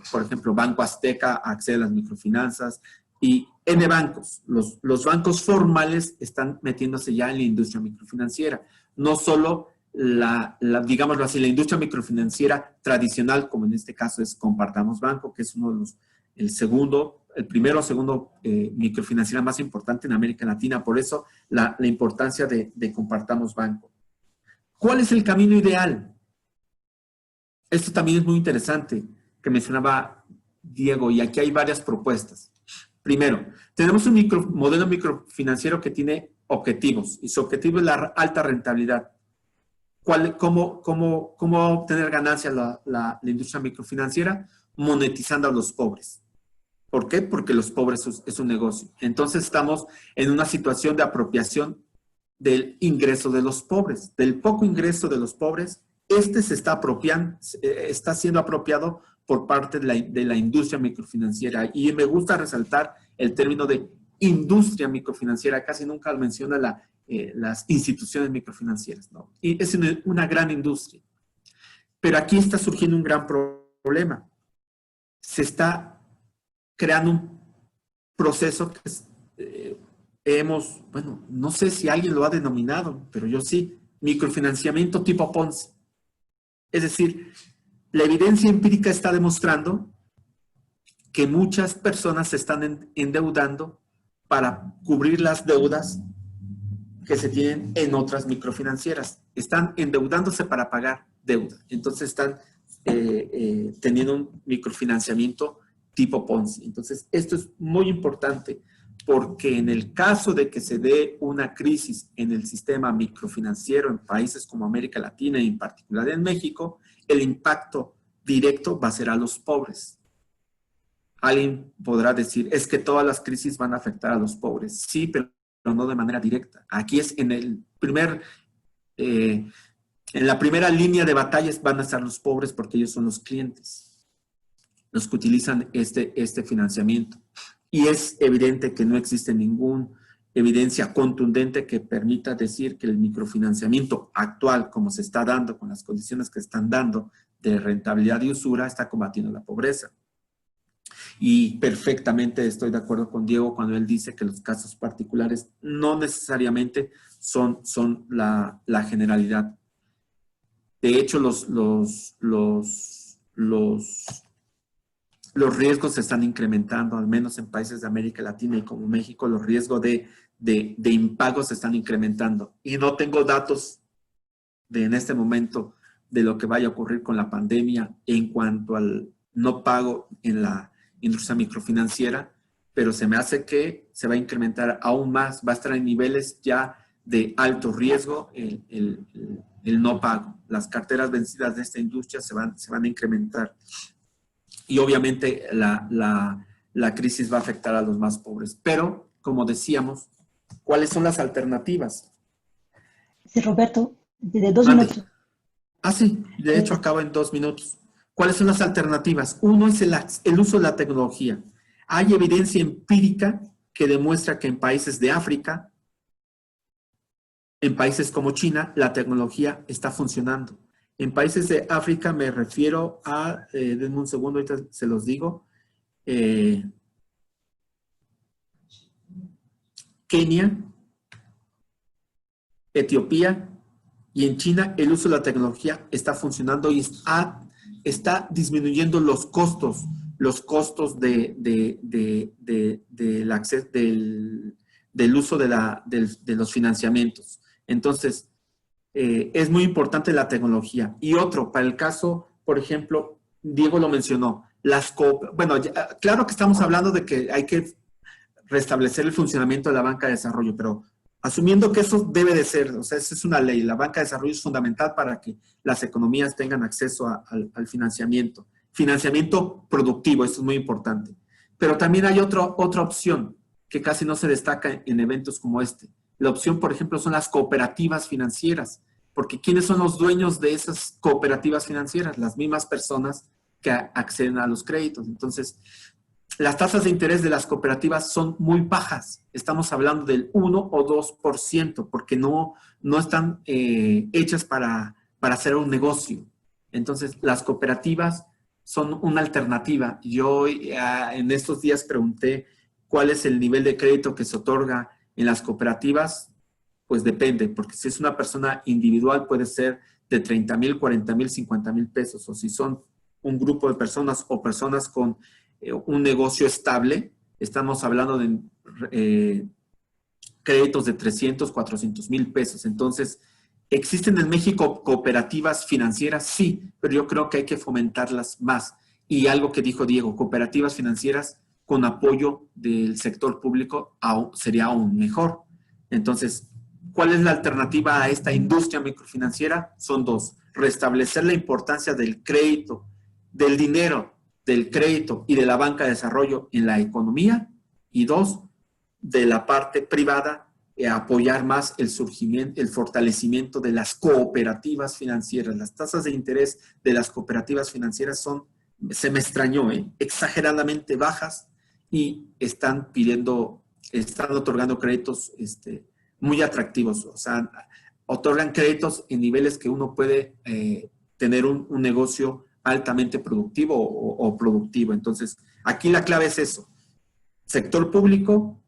Por ejemplo, Banco Azteca accede a las microfinanzas. Y N bancos, los bancos formales están metiéndose ya en la industria microfinanciera. No solo digámoslo así, la industria microfinanciera tradicional, como en este caso es Compartamos Banco, que es uno de el primero o segundo microfinanciera más importante en América Latina. Por eso la importancia de Compartamos Banco. ¿Cuál es el camino ideal? Esto también es muy interesante, que mencionaba Diego, y aquí hay varias propuestas. Primero, tenemos un modelo microfinanciero que tiene objetivos, y su objetivo es la alta rentabilidad. ¿Cómo obtener ganancias la industria microfinanciera? Monetizando a los pobres. ¿Por qué? Porque los pobres es un negocio. Entonces estamos en una situación de apropiación del ingreso de los pobres, del poco ingreso de los pobres. Se está apropiando, está siendo apropiado por parte de la industria microfinanciera. Y me gusta resaltar el término de industria microfinanciera. Casi nunca menciona las instituciones microfinancieras, ¿no? Y es una gran industria. Pero aquí está surgiendo un gran problema. Se está creando un proceso que bueno, no sé si alguien lo ha denominado, pero yo sí, microfinanciamiento tipo Ponzi. Es decir, la evidencia empírica está demostrando que muchas personas se están endeudando para cubrir las deudas que se tienen en otras microfinancieras. Están endeudándose para pagar deuda. Entonces están teniendo un microfinanciamiento tipo Ponzi. Entonces, esto es muy importante porque en el caso de que se dé una crisis en el sistema microfinanciero en países como América Latina y en particular en México, el impacto directo va a ser a los pobres. Alguien podrá decir, es que todas las crisis van a afectar a los pobres. Sí, pero no de manera directa. Aquí es en la primera línea de batallas van a estar los pobres porque ellos son los clientes, los que utilizan este financiamiento. Y es evidente que no existe ninguna evidencia contundente que permita decir que el microfinanciamiento actual, como se está dando, con las condiciones que están dando de rentabilidad y usura, está combatiendo la pobreza. Y perfectamente estoy de acuerdo con Diego cuando él dice que los casos particulares no necesariamente son la generalidad. De hecho, los riesgos se están incrementando, al menos en países de América Latina y como México, los riesgos de impagos se están incrementando. Y no tengo datos en este momento de lo que vaya a ocurrir con la pandemia en cuanto al no pago en la industria microfinanciera, pero se me hace que se va a incrementar aún más, va a estar en niveles ya de alto riesgo el no pago. Las carteras vencidas de esta industria se van a incrementar. Y obviamente la crisis va a afectar a los más pobres. Pero, como decíamos, ¿cuáles son las alternativas? Sí, Roberto, de 2 minutos. Sí, de hecho acabo en 2 minutos. ¿Cuáles son las alternativas? Uno es el uso de la tecnología. Hay evidencia empírica que demuestra que en países de África, en países como China, la tecnología está funcionando. En países de África me refiero a, denme un segundo, ahorita se los digo, Kenia, Etiopía, y en China el uso de la tecnología está funcionando y está disminuyendo los costos del acceso, del uso de los financiamientos. Entonces, es muy importante la tecnología. Y otro, para el caso, por ejemplo, Diego lo mencionó, bueno, claro que estamos hablando de que hay que restablecer el funcionamiento de la banca de desarrollo, pero asumiendo que eso debe de ser, o sea, esa es una ley, la banca de desarrollo es fundamental para que las economías tengan acceso al financiamiento. Financiamiento productivo, eso es muy importante. Pero también hay otra opción que casi no se destaca en eventos como este. La opción, por ejemplo, son las cooperativas financieras, porque ¿quiénes son los dueños de esas cooperativas financieras? Las mismas personas que acceden a los créditos. Entonces, las tasas de interés de las cooperativas son muy bajas. Estamos hablando del 1 o 2%, porque no están hechas para hacer un negocio. Entonces, las cooperativas son una alternativa. Yo en estos días pregunté cuál es el nivel de crédito que se otorga en las cooperativas. Pues depende, porque si es una persona individual puede ser de 30,000, 40,000, 50,000 pesos, o si son un grupo de personas o personas con un negocio estable, estamos hablando de créditos de 300, 400,000 pesos. Entonces, ¿existen en México cooperativas financieras? Sí, pero yo creo que hay que fomentarlas más. Y algo que dijo Diego, cooperativas financieras con apoyo del sector público sería aún mejor. Entonces, ¿cuál es la alternativa a esta industria microfinanciera? Son dos: restablecer la importancia del crédito, del dinero, del crédito y de la banca de desarrollo en la economía, y dos, de la parte privada, apoyar más el surgimiento, el fortalecimiento de las cooperativas financieras. Las tasas de interés de las cooperativas financieras son, se me extrañó, exageradamente bajas, y están otorgando créditos muy atractivos. O sea, otorgan créditos en niveles que uno puede tener un negocio altamente productivo o productivo. Entonces, aquí la clave es eso: sector público,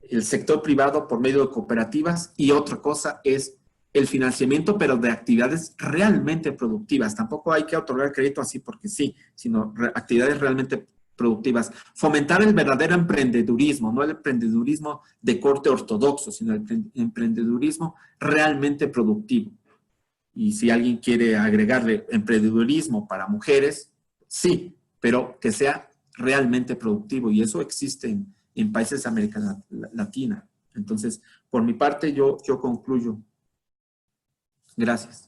el sector privado por medio de cooperativas, y otra cosa es el financiamiento, pero de actividades realmente productivas. Tampoco hay que otorgar crédito así porque sí, sino actividades realmente productivas. Fomentar el verdadero emprendedurismo, no el emprendedurismo de corte ortodoxo, sino el emprendedurismo realmente productivo. Y si alguien quiere agregarle emprendedurismo para mujeres, sí, pero que sea realmente productivo, y eso existe en países de América Latina. Entonces, por mi parte, yo concluyo. Gracias.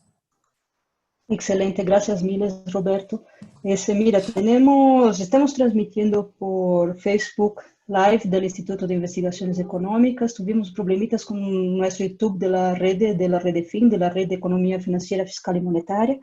Excelente, gracias miles, Roberto. Mira, estamos transmitiendo por Facebook Live del Instituto de Investigaciones Económicas. Tuvimos problemitas con nuestro YouTube de la Redefin, de la Red de Economía Financiera, Fiscal y Monetaria,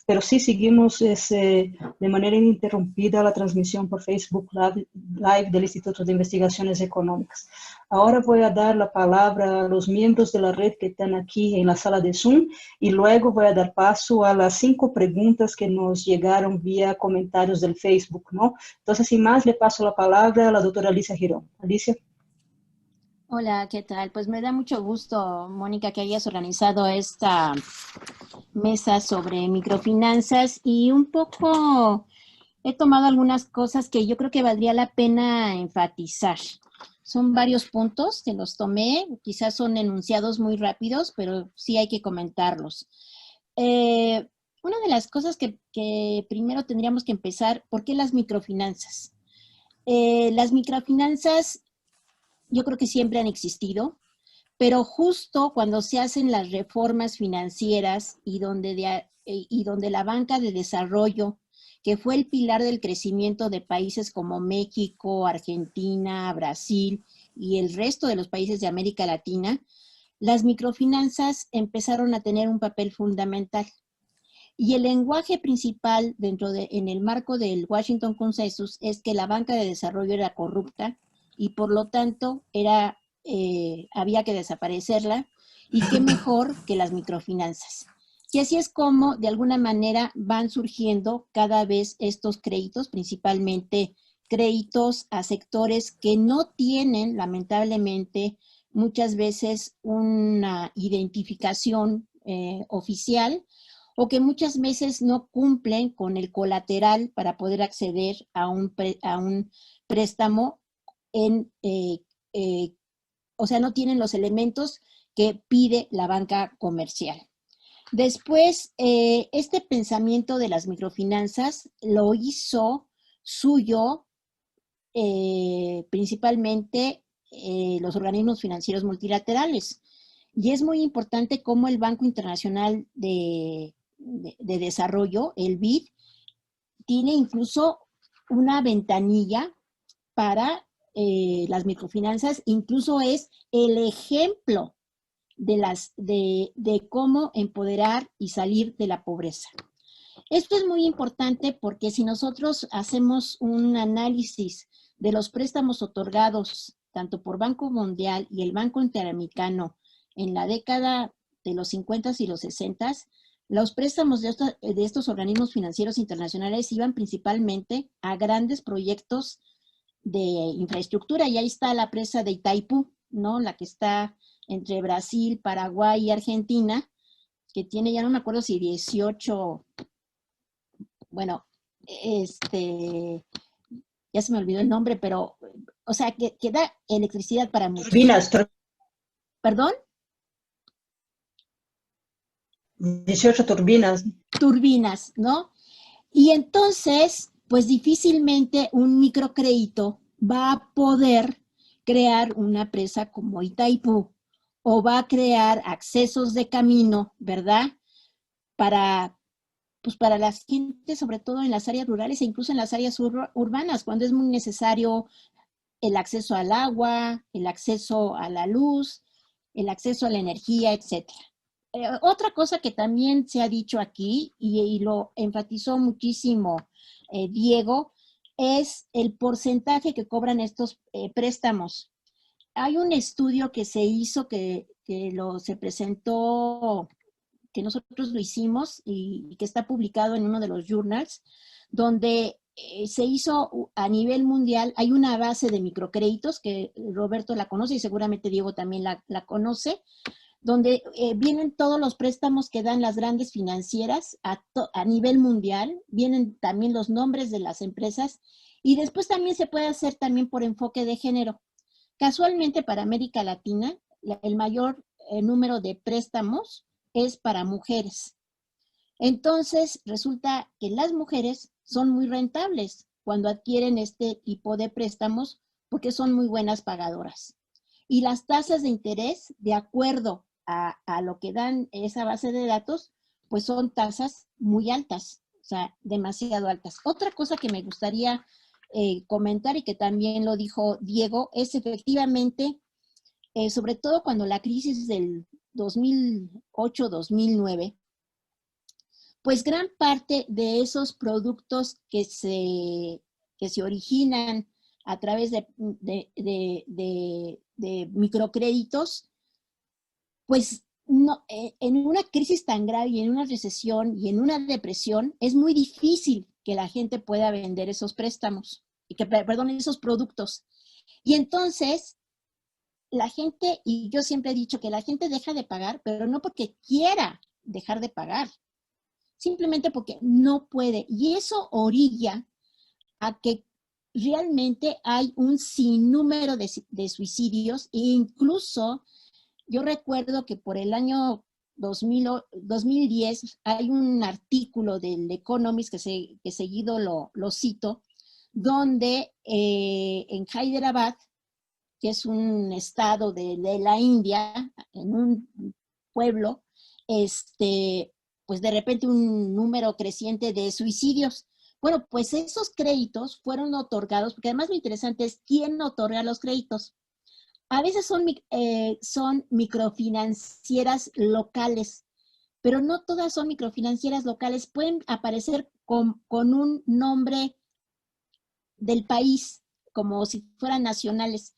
pero sí seguimos de manera ininterrumpida la transmisión por Facebook Live del Instituto de Investigaciones Económicas. Ahora voy a dar la palabra a los miembros de la red que están aquí en la sala de Zoom, y luego voy a dar paso a las 5 preguntas que nos llegaron vía comentarios del Facebook, ¿no? Entonces, sin más, le paso la palabra a la doctora Alicia Girón. Alicia. Hola, ¿qué tal? Pues me da mucho gusto, Mónica, que hayas organizado esta mesa sobre microfinanzas, y un poco he tomado algunas cosas que yo creo que valdría la pena enfatizar. Son varios puntos que los tomé, quizás son enunciados muy rápidos, pero sí hay que comentarlos. Una de las cosas que primero tendríamos que empezar, ¿por qué las microfinanzas? Las microfinanzas yo creo que siempre han existido, pero justo cuando se hacen las reformas financieras y donde la banca de desarrollo, que fue el pilar del crecimiento de países como México, Argentina, Brasil y el resto de los países de América Latina, las microfinanzas empezaron a tener un papel fundamental. Y el lenguaje principal en el marco del Washington Consensus es que la banca de desarrollo era corrupta y por lo tanto había que desaparecerla, y qué mejor que las microfinanzas. Y así es como, de alguna manera, van surgiendo cada vez estos créditos, principalmente créditos a sectores que no tienen, lamentablemente, muchas veces una identificación oficial, o que muchas veces no cumplen con el colateral para poder acceder a un préstamo, o sea, no tienen los elementos que pide la banca comercial. Después, este pensamiento de las microfinanzas lo hizo suyo principalmente los organismos financieros multilaterales. Y es muy importante cómo el Banco Internacional de Desarrollo, el BID, tiene incluso una ventanilla para las microfinanzas, incluso es el ejemplo de cómo empoderar y salir de la pobreza. Esto es muy importante porque si nosotros hacemos un análisis de los préstamos otorgados tanto por Banco Mundial y el Banco Interamericano en la década de los 50 y los 60, los préstamos de estos organismos financieros internacionales iban principalmente a grandes proyectos de infraestructura, y ahí está la presa de Itaipú, ¿no? La que está entre Brasil, Paraguay y Argentina, que tiene, ya no me acuerdo si 18, bueno, ya se me olvidó el nombre, pero, o sea, que da electricidad para muchos. ¿Perdón? 18 turbinas. Turbinas, ¿no? Y entonces, pues difícilmente un microcrédito va a poder crear una presa como Itaipú o va a crear accesos de camino, ¿verdad? Para, pues para la gente, sobre todo en las áreas rurales e incluso en las áreas urbanas, cuando es muy necesario el acceso al agua, el acceso a la luz, el acceso a la energía, etcétera. Otra cosa que también se ha dicho aquí, y lo enfatizó muchísimo Diego, es el porcentaje que cobran estos préstamos. Hay un estudio que se hizo, se presentó, que nosotros lo hicimos y que está publicado en uno de los journals, donde se hizo a nivel mundial. Hay una base de microcréditos que Roberto la conoce y seguramente Diego también la conoce, donde vienen todos los préstamos que dan las grandes financieras a nivel mundial, vienen también los nombres de las empresas y después también se puede hacer también por enfoque de género. Casualmente para América Latina, el mayor número de préstamos es para mujeres. Entonces, resulta que las mujeres son muy rentables cuando adquieren este tipo de préstamos porque son muy buenas pagadoras. Y las tasas de interés, de acuerdo a lo que dan esa base de datos, pues son tasas muy altas, o sea, demasiado altas. Otra cosa que me gustaría comentar y que también lo dijo Diego, es efectivamente, sobre todo cuando la crisis del 2008-2009, pues gran parte de esos productos que se originan a través de microcréditos, pues no, en una crisis tan grave y en una recesión y en una depresión, es muy difícil que la gente pueda vender esos préstamos, esos productos. Y entonces, la gente, y yo siempre he dicho que la gente deja de pagar, pero no porque quiera dejar de pagar, simplemente porque no puede. Y eso orilla a que realmente hay un sinnúmero de suicidios e incluso yo recuerdo que por el año 2010 hay un artículo del Economist que seguido lo cito, donde en Hyderabad, que es un estado de la India, en un pueblo, pues de repente un número creciente de suicidios. Bueno, pues esos créditos fueron otorgados, porque además lo interesante es quién otorga los créditos. A veces son microfinancieras locales, pero no todas son microfinancieras locales. Pueden aparecer con un nombre del país, como si fueran nacionales.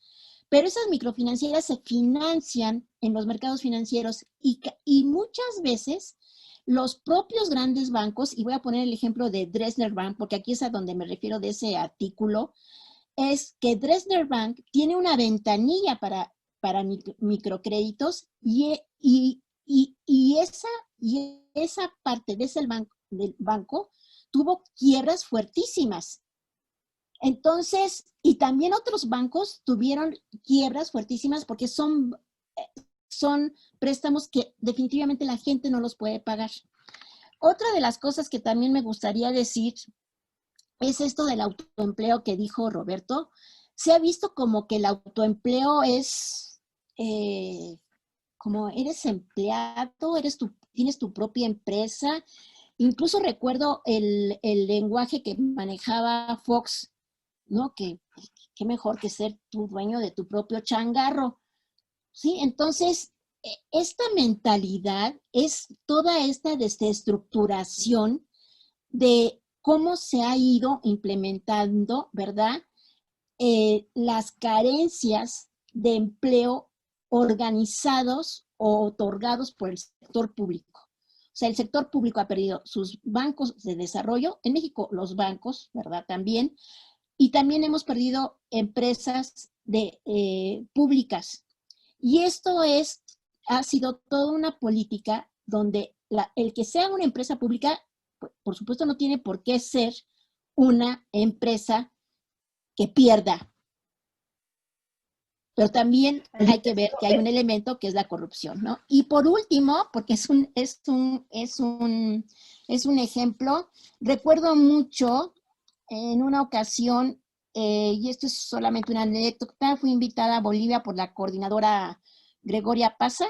Pero esas microfinancieras se financian en los mercados financieros y muchas veces los propios grandes bancos, y voy a poner el ejemplo de Dresdner Bank, porque aquí es a donde me refiero de ese artículo, es que Dresdner Bank tiene una ventanilla para microcréditos y esa parte de del banco tuvo quiebras fuertísimas. Entonces, y también otros bancos tuvieron quiebras fuertísimas porque son préstamos que definitivamente la gente no los puede pagar. Otra de las cosas que también me gustaría decir es esto del autoempleo que dijo Roberto. Se ha visto como que el autoempleo es como eres empleado, tienes tu propia empresa. Incluso recuerdo el lenguaje que manejaba Fox, ¿no? Que qué mejor que ser tu dueño de tu propio changarro, ¿sí? Entonces, esta mentalidad es toda esta desestructuración de cómo se ha ido implementando, ¿verdad? Las carencias de empleo organizados o otorgados por el sector público. O sea, el sector público ha perdido sus bancos de desarrollo, en México los bancos, ¿verdad? También, y también hemos perdido empresas públicas. Y esto ha sido toda una política donde el que sea una empresa pública, por supuesto, no tiene por qué ser una empresa que pierda. Pero también hay que ver que hay un elemento que es la corrupción, ¿no? Y por último, porque es un ejemplo, recuerdo mucho en una ocasión, y esto es solamente una anécdota, fui invitada a Bolivia por la coordinadora Gregoria Paza,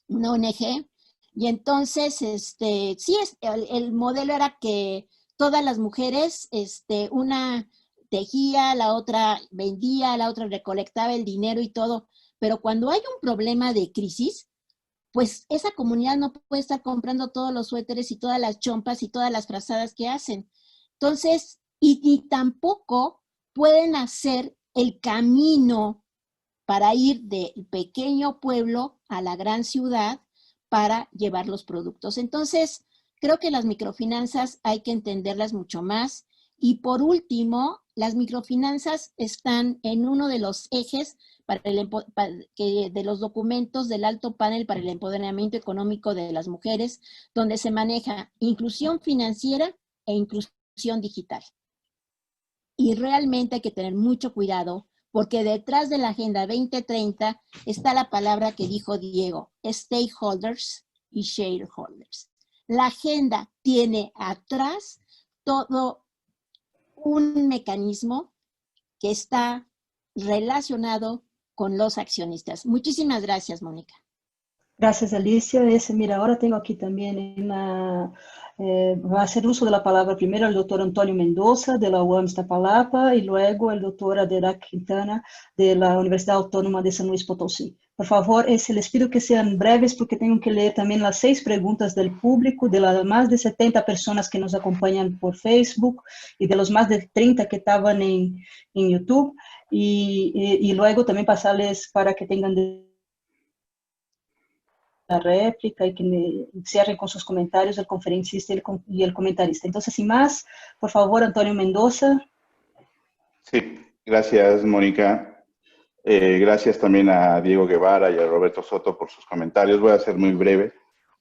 una ONG, y entonces, sí, el modelo era que todas las mujeres, una tejía, la otra vendía, la otra recolectaba el dinero y todo, pero cuando hay un problema de crisis, pues esa comunidad no puede estar comprando todos los suéteres y todas las chompas y todas las frazadas que hacen. Entonces, y tampoco pueden hacer el camino para ir del pequeño pueblo a la gran ciudad para llevar los productos. Entonces, creo que las microfinanzas hay que entenderlas mucho más. Y por último, las microfinanzas están en uno de los ejes de los documentos del Alto Panel para el Empoderamiento Económico de las Mujeres, donde se maneja inclusión financiera e inclusión digital. Y realmente hay que tener mucho cuidado, porque detrás de la Agenda 2030 está la palabra que dijo Diego, stakeholders y shareholders. La agenda tiene atrás todo un mecanismo que está relacionado con los accionistas. Muchísimas gracias, Mónica. Gracias, Alicia. Mira, ahora tengo aquí también va a hacer uso de la palabra primero el doctor Antonio Mendoza, de la UAM Iztapalapa, y luego el doctor Adelaide Quintana, de la Universidad Autónoma de San Luis Potosí. Por favor, les pido que sean breves porque tengo que leer también las 6 preguntas del público, de las más de 70 personas que nos acompañan por Facebook y de los más de 30 que estaban en YouTube, y luego también pasarles para que tengan la réplica y que cierren con sus comentarios el conferencista y el comentarista. Entonces, sin más, por favor, Antonio Mendoza. Sí, gracias, Mónica. Gracias también a Diego Guevara y a Roberto Soto por sus comentarios. Voy a ser muy breve.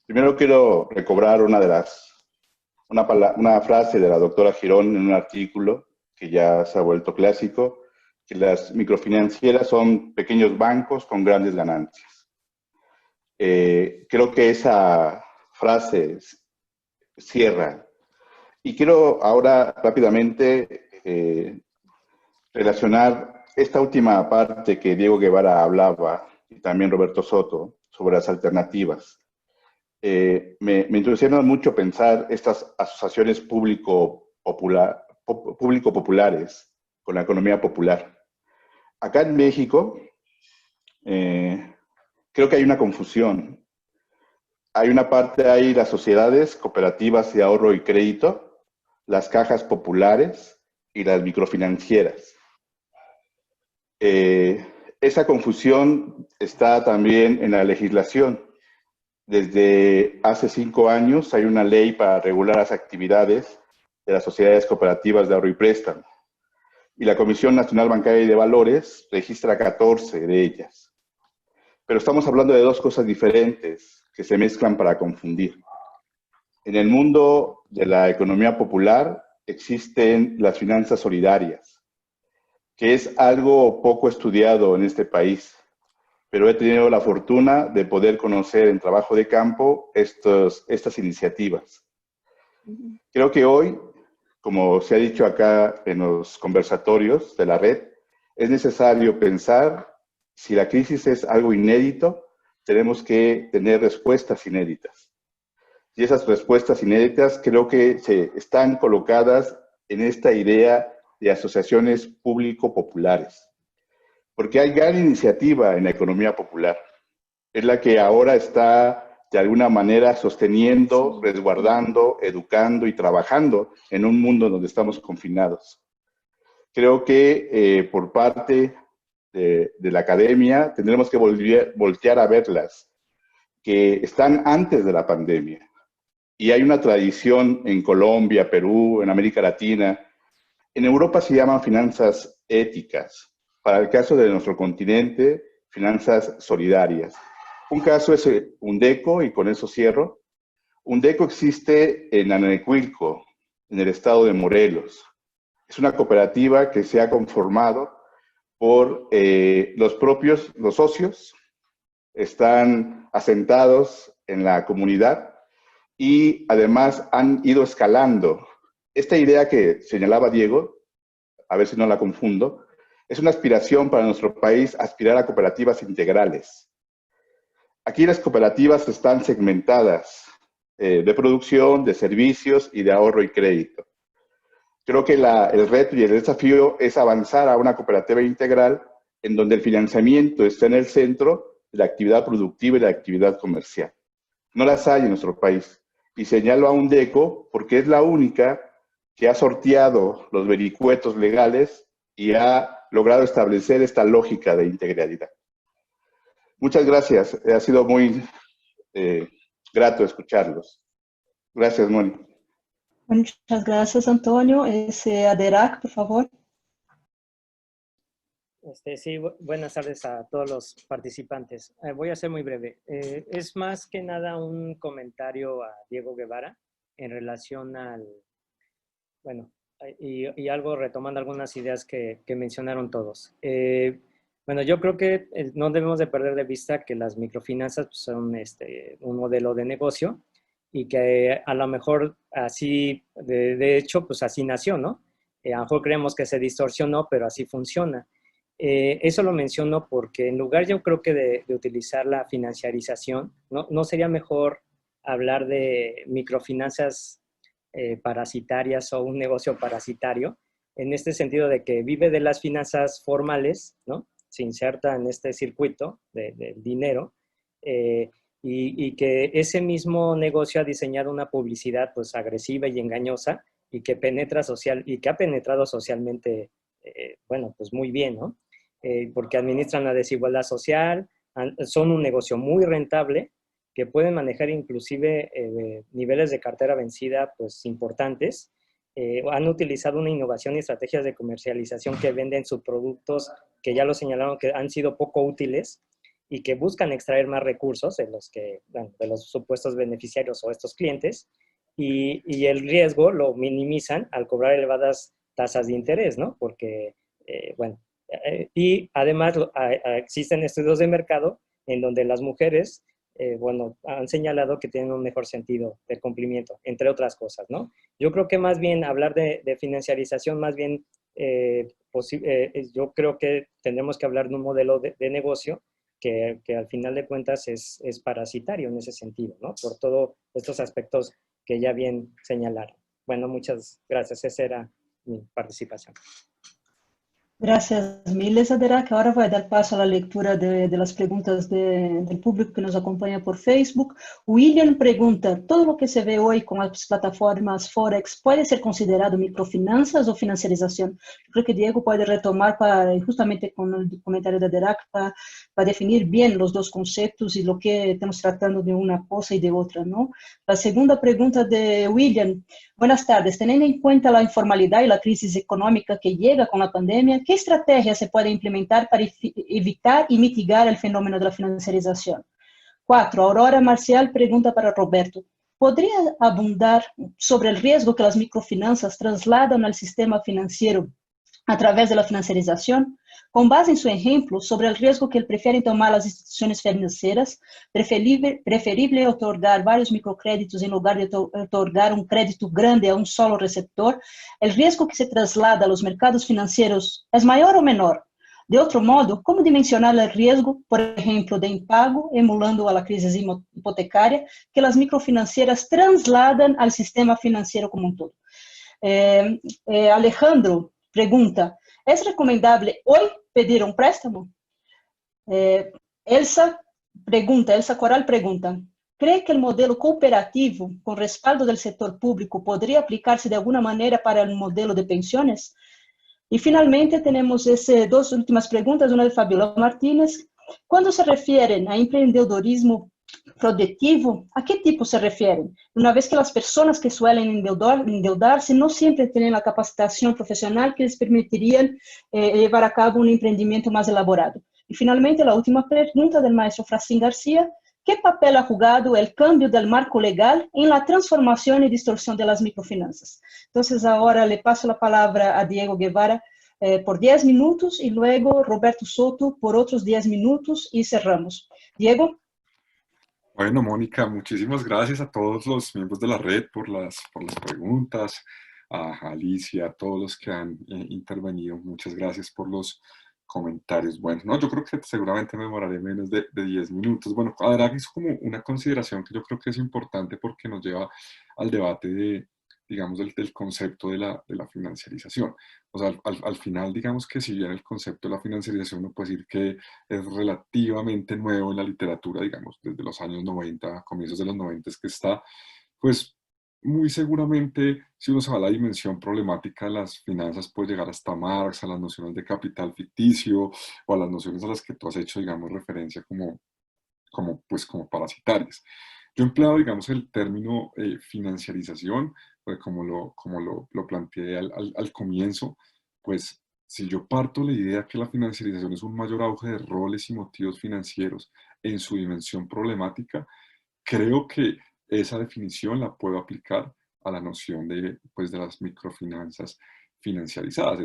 Primero quiero recobrar una frase de la doctora Girón en un artículo que ya se ha vuelto clásico, que las microfinancieras son pequeños bancos con grandes ganancias. Creo que esa frase cierra. Y quiero ahora rápidamente relacionar esta última parte que Diego Guevara hablaba y también Roberto Soto sobre las alternativas. Me entusiasma mucho pensar estas asociaciones público-populares con la economía popular. Acá en México, creo que hay una confusión. Hay una parte, hay las sociedades cooperativas de ahorro y crédito, las cajas populares y las microfinancieras. Esa confusión está también en la legislación. Desde hace 5 años hay una ley para regular las actividades de las sociedades cooperativas de ahorro y préstamo. Y la Comisión Nacional Bancaria y de Valores registra 14 de ellas. Pero estamos hablando de 2 cosas diferentes que se mezclan para confundir. En el mundo de la economía popular existen las finanzas solidarias, que es algo poco estudiado en este país, pero he tenido la fortuna de poder conocer en trabajo de campo estas iniciativas. Creo que hoy, como se ha dicho acá en los conversatorios de la red, es necesario pensar si la crisis es algo inédito, tenemos que tener respuestas inéditas. Y esas respuestas inéditas creo que se están colocadas en esta idea de asociaciones público-populares. Porque hay gran iniciativa en la economía popular. Es la que ahora está, de alguna manera, sosteniendo, resguardando, educando y trabajando en un mundo donde estamos confinados. Creo que por parte de la academia tendremos que voltear a verlas, que están antes de la pandemia. Y hay una tradición en Colombia, Perú, en América Latina. En Europa se llaman finanzas éticas. Para el caso de nuestro continente, finanzas solidarias. Un caso es UNDECO, y con eso cierro. UNDECO existe en Ananecuilco, en el estado de Morelos. Es una cooperativa que se ha conformado por los socios, están asentados en la comunidad y además han ido escalando Esta idea que señalaba Diego, a ver si no la confundo, es una aspiración para nuestro país aspirar a cooperativas integrales. Aquí las cooperativas están segmentadas de producción, de servicios y de ahorro y crédito. Creo que el reto y el desafío es avanzar a una cooperativa integral en donde el financiamiento está en el centro de la actividad productiva y la actividad comercial. No las hay en nuestro país. Y señalo a UNDECO porque es la única que ha sorteado los vericuetos legales y ha logrado establecer esta lógica de integralidad. Muchas gracias. Ha sido muy grato escucharlos. Gracias, Mónica. Muchas gracias, Antonio. Aderac, por favor. Sí, buenas tardes a todos los participantes. Voy a ser muy breve. Es más que nada un comentario a Diego Guevara en relación al, bueno, y algo retomando algunas ideas que mencionaron todos. Bueno, yo creo que no debemos de perder de vista que las microfinanzas son un modelo de negocio y que a lo mejor así, de hecho, pues así nació, ¿no? A lo mejor creemos que se distorsionó, pero así funciona. Eso lo menciono porque en lugar yo creo que de utilizar la financiarización, ¿no sería mejor hablar de microfinanzas parasitarias o un negocio parasitario? En este sentido de que vive de las finanzas formales, ¿no? Se inserta en este circuito del dinero y que ese mismo negocio ha diseñado una publicidad pues agresiva y engañosa y que penetra y que ha penetrado socialmente, bueno, pues muy bien, ¿no? Porque administran la desigualdad social, son un negocio muy rentable, que pueden manejar inclusive niveles de cartera vencida pues importantes. Han utilizado una innovación y estrategias de comercialización que venden subproductos que ya lo señalaron que han sido poco útiles y que buscan extraer más recursos de los supuestos beneficiarios o estos clientes y el riesgo lo minimizan al cobrar elevadas tasas de interés, ¿no? Porque, bueno, y además existen estudios de mercado en donde las mujeres, bueno, han señalado que tienen un mejor sentido del cumplimiento, entre otras cosas, ¿no? Yo creo que más bien hablar de financiarización, más bien, yo creo que tendremos que hablar de un modelo de negocio que al final de cuentas es parasitario en ese sentido, ¿no? Por todos estos aspectos que ya bien señalaron. Bueno, muchas gracias. Esa era mi participación. Gracias, miles, Aderac. Ahora voy a dar paso a la lectura de las preguntas del público que nos acompaña por Facebook. William pregunta, ¿todo lo que se ve hoy con las plataformas Forex puede ser considerado microfinanzas o financiarización? Yo creo que Diego puede retomar justamente con el comentario de Aderac para definir bien los dos conceptos y lo que estamos tratando de una cosa y de otra, ¿no? La segunda pregunta de William. Buenas tardes. Teniendo en cuenta la informalidad y la crisis económica que llega con la pandemia, ¿qué estrategias se pueden implementar para evitar y mitigar el fenómeno de la financiarización? 4. Aurora Marcial pregunta para Roberto. ¿Podría abundar sobre el riesgo que las microfinanzas trasladan al sistema financiero a través de la financiarización? Con base en su ejemplo sobre el riesgo que prefieren tomar las instituciones financieras, preferible otorgar varios microcréditos en lugar de otorgar un crédito grande a un solo receptor, ¿el riesgo que se traslada a los mercados financieros es mayor o menor? De otro modo, ¿cómo dimensionar el riesgo, por ejemplo, de impago, emulando a la crisis hipotecaria, que las microfinancieras trasladan al sistema financiero como un todo? Alejandro pregunta, ¿es recomendable hoy pedir un préstamo? Elsa Coral pregunta, ¿cree que el modelo cooperativo con respaldo del sector público podría aplicarse de alguna manera para el modelo de pensiones? Y finalmente tenemos dos últimas preguntas, una de Fabiola Martínez. Cuando se refieren a emprendedorismo productivo, ¿a qué tipo se refieren? Una vez que las personas que suelen endeudarse no siempre tienen la capacitación profesional que les permitirían llevar a cabo un emprendimiento más elaborado. Y finalmente, la última pregunta del maestro Fracín García. ¿Qué papel ha jugado el cambio del marco legal en la transformación y distorsión de las microfinanzas? Entonces, ahora le paso la palabra a Diego Guevara por 10 minutos y luego Roberto Soto por otros 10 minutos y cerramos. Diego. Bueno, Mónica, muchísimas gracias a todos los miembros de la red por las preguntas, a Alicia, a todos los que han intervenido. Muchas gracias por los comentarios. Bueno, no, yo creo que seguramente me demoraré menos de 10 minutos. Bueno, ahora es como una consideración que yo creo que es importante porque nos lleva al debate de, digamos, del concepto de la financiarización. O sea, al final, digamos que si bien el concepto de la financiarización uno puede decir que es relativamente nuevo en la literatura, digamos, desde los años 90, comienzos de los 90 es que está, pues muy seguramente, si uno se va a la dimensión problemática de las finanzas, puede llegar hasta Marx, a las nociones de capital ficticio o a las nociones a las que tú has hecho, digamos, referencia como parasitarias. Yo he empleado, digamos, el término financiarización, pues como lo planteé al comienzo, pues si yo parto de la idea que la financiarización es un mayor auge de roles y motivos financieros en su dimensión problemática, creo que esa definición la puedo aplicar a la noción de las microfinanzas financiarizadas.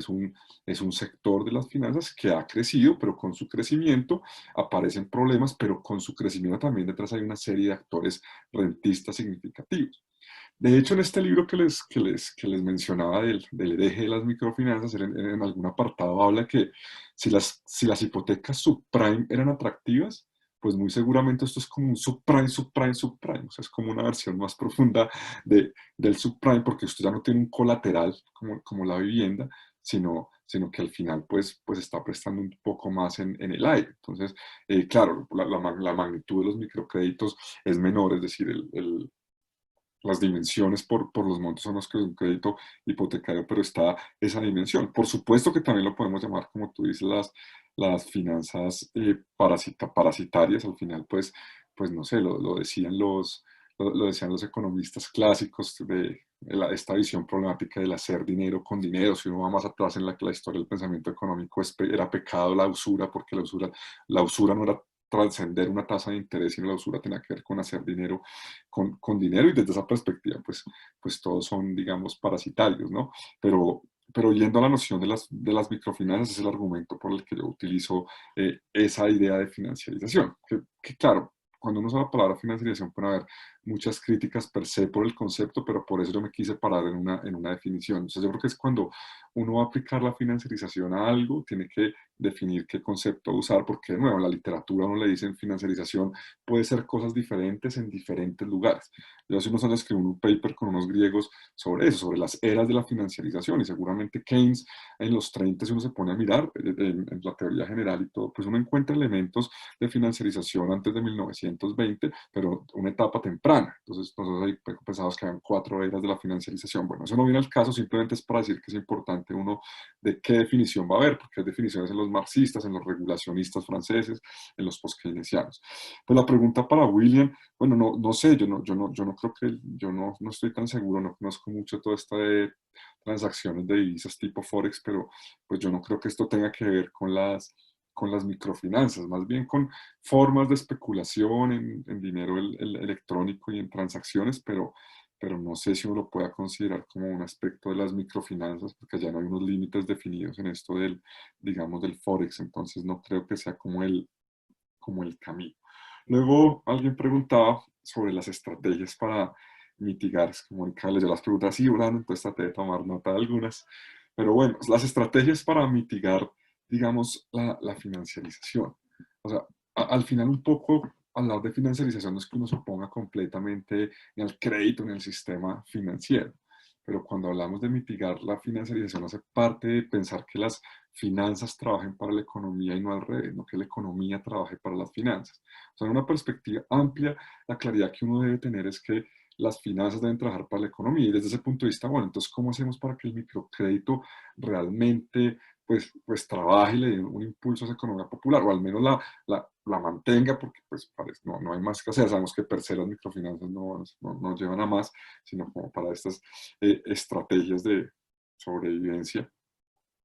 Es un sector de las finanzas que ha crecido, pero con su crecimiento aparecen problemas, pero con su crecimiento también detrás hay una serie de actores rentistas significativos. De hecho, en este libro que les mencionaba del hereje de las microfinanzas, en algún apartado habla que si las hipotecas subprime eran atractivas, pues muy seguramente esto es como un subprime, subprime, subprime. O sea, es como una versión más profunda del subprime, porque usted ya no tiene un colateral como la vivienda, sino que al final pues está prestando un poco más en el aire. Entonces, claro, la magnitud de los microcréditos es menor, es decir, las dimensiones por los montos son los que es un crédito hipotecario, pero está esa dimensión. Por supuesto que también lo podemos llamar, como tú dices, las finanzas parasitarias. Al final, pues no sé, lo decían los economistas clásicos de esta visión problemática del hacer dinero con dinero. Si uno va más atrás en la historia del pensamiento económico, era pecado la usura, porque la usura no era trascender una tasa de interés, sino la usura tenía que ver con hacer dinero con dinero, y desde esa perspectiva, pues todos son, digamos, parasitarios, ¿no? Pero yendo a la noción de las microfinanzas, es el argumento por el que yo utilizo esa idea de financiarización, que claro, cuando uno usa la palabra financiarización puede haber muchas críticas per se por el concepto, pero por eso yo me quise parar en una definición. Entonces yo creo que es cuando uno va a aplicar la financiarización a algo, tiene que definir qué concepto usar, porque de nuevo, en la literatura uno le dicen financiarización, puede ser cosas diferentes en diferentes lugares. Yo hace unos años escribí un paper con unos griegos sobre eso, sobre las eras de la financiarización, y seguramente Keynes en los 30, si uno se pone a mirar en la teoría general y todo, pues uno encuentra elementos de financiarización antes de 1920, pero una etapa temprana. Entonces nosotros ahí pensamos que habían 4 eras de la financiarización. Bueno, eso no viene al caso, simplemente es para decir que es importante uno de qué definición va a haber, porque hay definiciones en los marxistas, en los regulacionistas franceses, en los post-keynesianos. Pues la pregunta para William, bueno, no sé, yo no creo que, yo no estoy tan seguro, no conozco mucho toda esta de transacciones de divisas tipo Forex, pero pues yo no creo que esto tenga que ver con las microfinanzas, más bien con formas de especulación en dinero electrónico y en transacciones, pero no sé si uno lo pueda considerar como un aspecto de las microfinanzas, porque ya no hay unos límites definidos en esto digamos, del Forex, entonces no creo que sea como el camino. Luego alguien preguntaba sobre las estrategias para mitigar, es como Mónica leyó las preguntas así, Brandon, entonces traté de tomar nota de algunas, pero bueno, las estrategias para mitigar, digamos, la financiarización. O sea, al final un poco hablar de financiarización no es que uno se oponga completamente ni al crédito ni al sistema financiero, pero cuando hablamos de mitigar la financiarización hace parte de pensar que las finanzas trabajen para la economía y no al revés, no que la economía trabaje para las finanzas. O sea, en una perspectiva amplia, la claridad que uno debe tener es que las finanzas deben trabajar para la economía, y desde ese punto de vista, bueno, entonces, ¿cómo hacemos para que el microcrédito realmente pues trabaje y le dé un impulso a esa economía popular, o al menos la mantenga, porque pues no hay más que hacer? Sabemos que per se las microfinanzas no llevan a más, sino como para estas estrategias de sobrevivencia.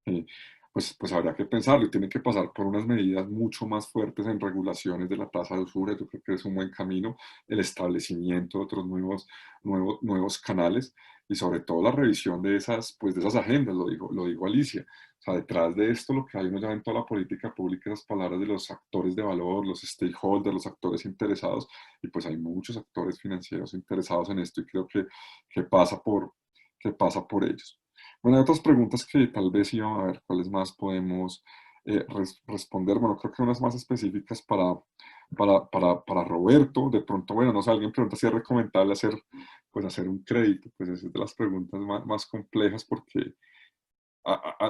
eh, pues habría que pensarlo, y tiene que pasar por unas medidas mucho más fuertes en regulaciones de la tasa de usura. Yo creo que es un buen camino, el establecimiento de otros nuevos canales, y sobre todo la revisión de esas agendas, lo digo Alicia. O sea, detrás de esto lo que hay, uno ya en toda la política pública, las palabras de los actores de valor, los stakeholders, los actores interesados, y pues hay muchos actores financieros interesados en esto, y creo que pasa que pasa por ellos. Bueno, hay otras preguntas que tal vez iban a ver cuáles más podemos responder. Bueno, creo que unas más específicas para Roberto. De pronto, bueno, no sé, alguien pregunta si es recomendable hacer un crédito. Pues esa es de las preguntas más complejas porque,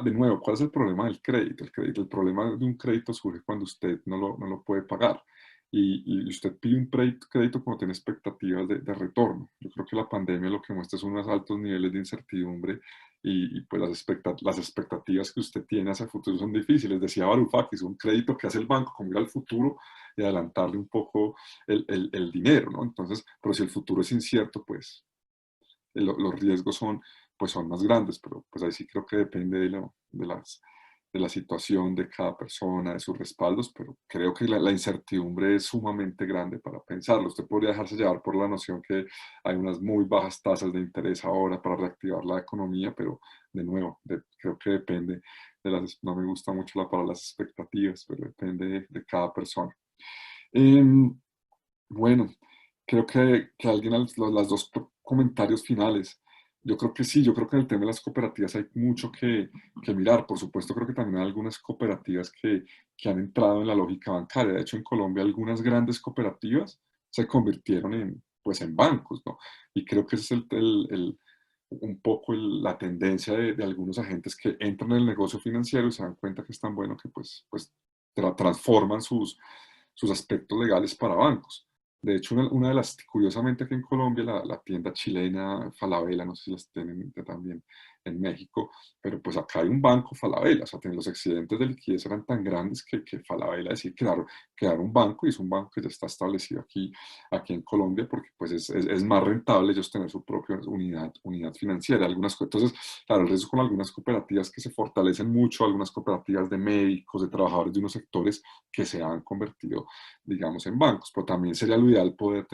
de nuevo, ¿cuál es el problema del crédito? El problema de un crédito surge cuando usted no lo puede pagar. Y usted pide un crédito cuando tiene expectativas de retorno. Yo creo que la pandemia lo que muestra es unos altos niveles de incertidumbre y pues las expectativas que usted tiene hacia el futuro son difíciles. Decía Varoufakis, un crédito que hace el banco como ir al futuro y adelantarle un poco el dinero, ¿no? Entonces, pero si el futuro es incierto, pues los riesgos son más grandes, pero pues ahí sí creo que depende de la situación de cada persona, de sus respaldos, pero creo que la incertidumbre es sumamente grande para pensarlo. Usted podría dejarse llevar por la noción que hay unas muy bajas tasas de interés ahora para reactivar la economía, pero de nuevo, creo que depende no me gusta mucho la palabra las expectativas, pero depende de cada persona. Bueno, creo que alguien, las dos comentarios finales. Yo creo que sí, yo creo que en el tema de las cooperativas hay mucho que mirar. Por supuesto, creo que también hay algunas cooperativas que han entrado en la lógica bancaria. De hecho, en Colombia algunas grandes cooperativas se convirtieron en bancos, ¿no? Y creo que ese es un poco la tendencia de algunos agentes que entran en el negocio financiero y se dan cuenta que es tan bueno que pues transforman sus aspectos legales para bancos. De hecho, una de las, curiosamente aquí en Colombia, la tienda chilena Falabella, no sé si las tienen también en México, pero pues acá hay un banco Falabella, o sea, los excedentes de liquidez eran tan grandes que Falabella decía crear un banco, y es un banco que ya está establecido aquí en Colombia porque pues es más rentable ellos tener su propia unidad financiera. Entonces, claro, el riesgo con algunas cooperativas que se fortalecen mucho, algunas cooperativas de médicos, de trabajadores de unos sectores que se han convertido, digamos, en bancos, pero también sería lo ideal poder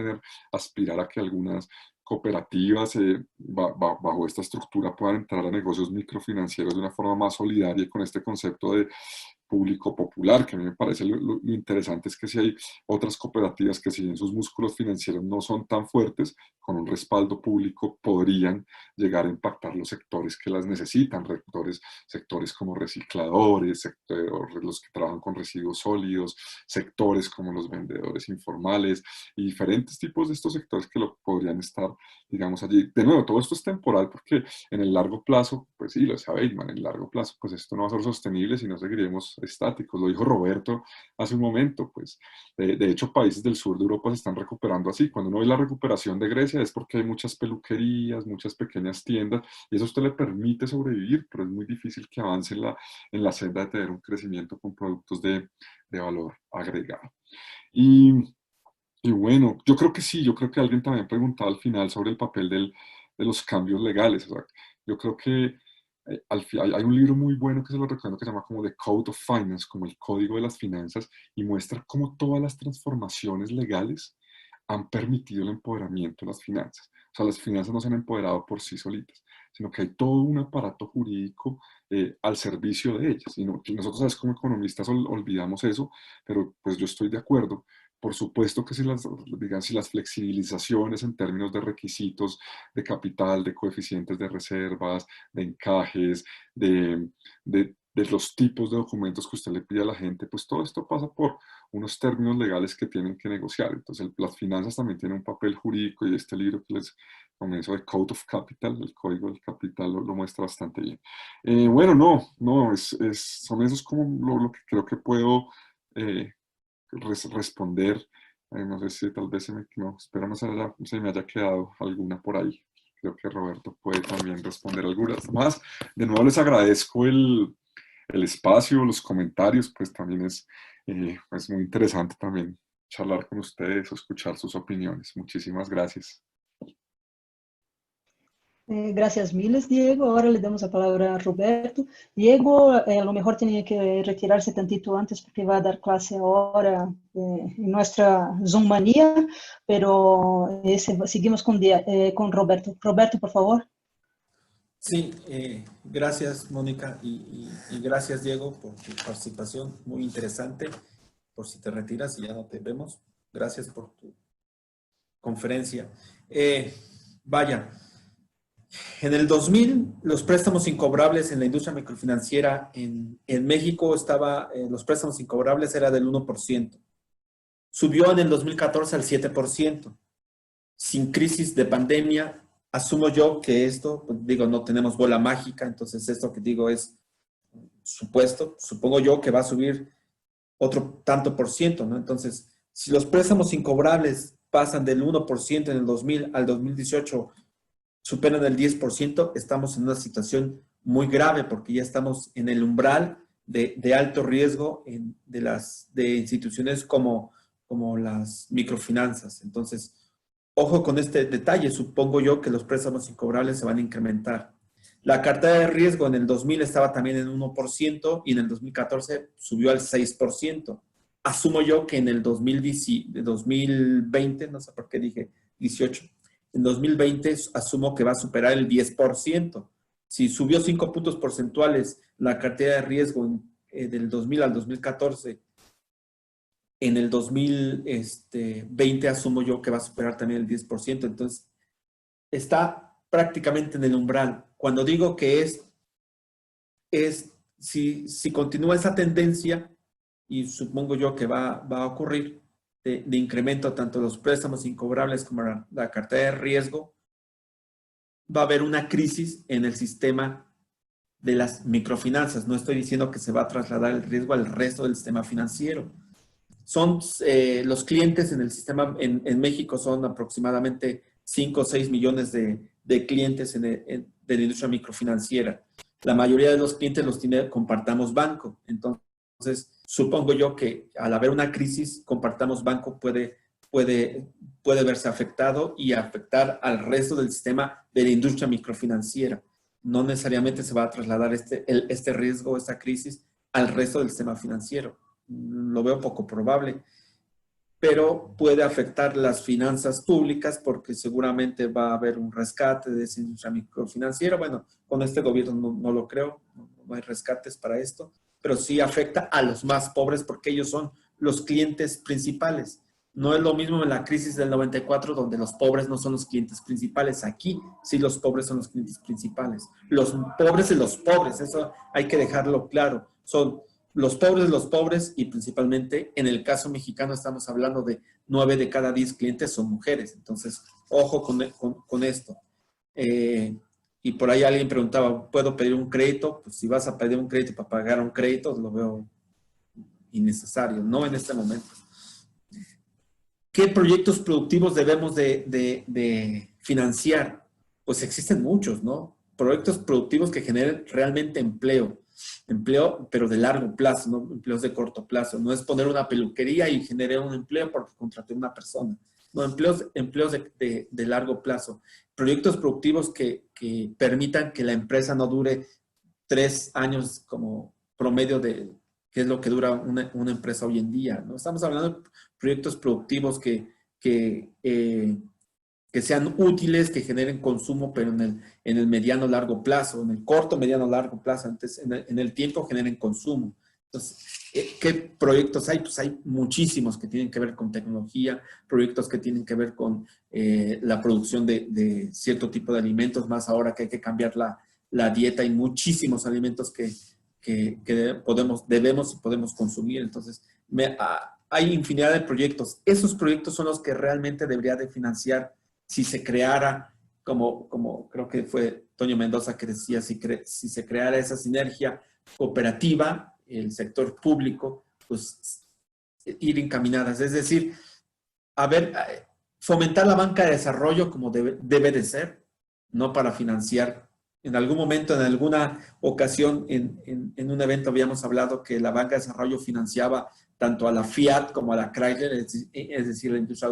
aspirar a que algunas cooperativas bajo esta estructura puedan entrar a negocios microfinancieros de una forma más solidaria, y con este concepto de público popular, que a mí me parece lo interesante es que si hay otras cooperativas que, si bien sus músculos financieros no son tan fuertes, con un respaldo público podrían llegar a impactar los sectores que las necesitan, sectores como recicladores, los que trabajan con residuos sólidos, sectores como los vendedores informales y diferentes tipos de estos sectores que lo podrían estar, digamos, allí. De nuevo, todo esto es temporal porque en el largo plazo, pues sí, lo sabe Eidman, en el largo plazo, pues esto no va a ser sostenible si no seguiremos estáticos. Lo dijo Roberto hace un momento, pues de hecho países del sur de Europa se están recuperando así. Cuando uno ve la recuperación de Grecia es porque hay muchas peluquerías, muchas pequeñas tiendas, y eso a usted le permite sobrevivir, pero es muy difícil que avance en la senda de tener un crecimiento con productos de valor agregado. Y bueno, yo creo que sí, yo creo que alguien también preguntaba al final sobre el papel de los cambios legales. O sea, yo creo que hay un libro muy bueno que se lo recomiendo que se llama como The Code of Finance, como el código de las finanzas, y muestra cómo todas las transformaciones legales han permitido el empoderamiento de las finanzas. O sea, las finanzas no se han empoderado por sí solitas, sino que hay todo un aparato jurídico al servicio de ellas. Y nosotros, ¿sabes? Como economistas olvidamos eso, pero pues yo estoy de acuerdo. Por supuesto que si las flexibilizaciones en términos de requisitos de capital, de coeficientes de reservas, de encajes, de los tipos de documentos que usted le pide a la gente, pues todo esto pasa por unos términos legales que tienen que negociar. Entonces, las finanzas también tienen un papel jurídico, y este libro que les comenzó, de Code of Capital, el Código del Capital, lo muestra bastante bien. Bueno, son esos como lo que creo que puedo responder. No sé si tal vez espero no se me haya quedado alguna por ahí. Creo que Roberto puede también responder algunas más. De nuevo les agradezco el espacio, los comentarios, pues también es muy interesante también charlar con ustedes o escuchar sus opiniones. Muchísimas gracias. Gracias miles, Diego. Ahora le damos la palabra a Roberto. Diego, a lo mejor tenía que retirarse tantito antes porque va a dar clase ahora en nuestra Zoom manía, pero seguimos con Roberto. Roberto, por favor. Sí, gracias Mónica y gracias Diego por tu participación, muy interesante. Por si te retiras y ya no te vemos, gracias por tu conferencia. Vaya, En el 2000, los préstamos incobrables en la industria microfinanciera en México los préstamos incobrables era del 1%. Subió en el 2014 al 7%. Sin crisis de pandemia, asumo yo que esto, pues, digo, no tenemos bola mágica, entonces esto que digo es supuesto, supongo yo que va a subir otro tanto por ciento, ¿no? Entonces, si los préstamos incobrables pasan del 1% en el 2000 al 2018, superan el 10%, estamos en una situación muy grave porque ya estamos en el umbral de alto riesgo de instituciones como las microfinanzas. Entonces, ojo con este detalle, supongo yo que los préstamos incobrables se van a incrementar. La cartera de riesgo en el 2000 estaba también en 1% y en el 2014 subió al 6%. Asumo yo que en el 2020, no sé por qué dije 18, en 2020 asumo que va a superar el 10%. Si subió 5 puntos porcentuales la cartera de riesgo del 2000 al 2014, en el 2020 asumo yo que va a superar también el 10%. Entonces, está prácticamente en el umbral. Cuando digo que si continúa esa tendencia, y supongo yo que va a ocurrir, de incremento tanto los préstamos incobrables como la cartera de riesgo, va a haber una crisis en el sistema de las microfinanzas. No estoy diciendo que se va a trasladar el riesgo al resto del sistema financiero. Los clientes en el sistema en México son aproximadamente 5 o 6 millones de clientes de la industria microfinanciera. La mayoría de los clientes los tiene Compartamos Banco. Entonces, supongo yo que al haber una crisis, Compartamos Banco puede verse afectado y afectar al resto del sistema de la industria microfinanciera. No necesariamente se va a trasladar este riesgo, esta crisis, al resto del sistema financiero. Lo veo poco probable, pero puede afectar las finanzas públicas porque seguramente va a haber un rescate de esa industria microfinanciera. Bueno, con este gobierno no lo creo, no hay rescates para esto, pero sí afecta a los más pobres porque ellos son los clientes principales. No es lo mismo en la crisis del 94 donde los pobres no son los clientes principales. Aquí sí los pobres son los clientes principales. Los pobres de los pobres, eso hay que dejarlo claro. Son los pobres y principalmente en el caso mexicano estamos hablando de 9 de cada 10 clientes son mujeres. Entonces, ojo con esto. Y por ahí alguien preguntaba, ¿puedo pedir un crédito? Pues si vas a pedir un crédito para pagar un crédito, lo veo innecesario, no en este momento. ¿Qué proyectos productivos debemos de financiar? Pues existen muchos, ¿no? Proyectos productivos que generen realmente empleo, pero de largo plazo, no empleos de corto plazo. No es poner una peluquería y generar un empleo porque contraté a una persona. No, empleos de largo plazo. Proyectos productivos que permitan que la empresa no dure 3 años como promedio que es lo que dura una empresa hoy en día, ¿no? Estamos hablando de proyectos productivos que sean útiles, que generen consumo, pero en el mediano largo plazo, en el corto, mediano largo plazo, antes en el tiempo generen consumo. Entonces, ¿qué proyectos hay? Pues hay muchísimos que tienen que ver con tecnología, proyectos que tienen que ver con la producción de cierto tipo de alimentos, más ahora que hay que cambiar la dieta. Hay muchísimos alimentos que debemos y podemos consumir. Entonces, hay infinidad de proyectos. Esos proyectos son los que realmente debería de financiar si se creara, como creo que fue Toño Mendoza que decía, si se creara esa sinergia cooperativa, el sector público, pues ir encaminadas. Es decir, fomentar la banca de desarrollo como debe de ser, no para financiar. En algún momento, en alguna ocasión, en un evento habíamos hablado que la banca de desarrollo financiaba tanto a la Fiat como a la Chrysler, es decir, la industria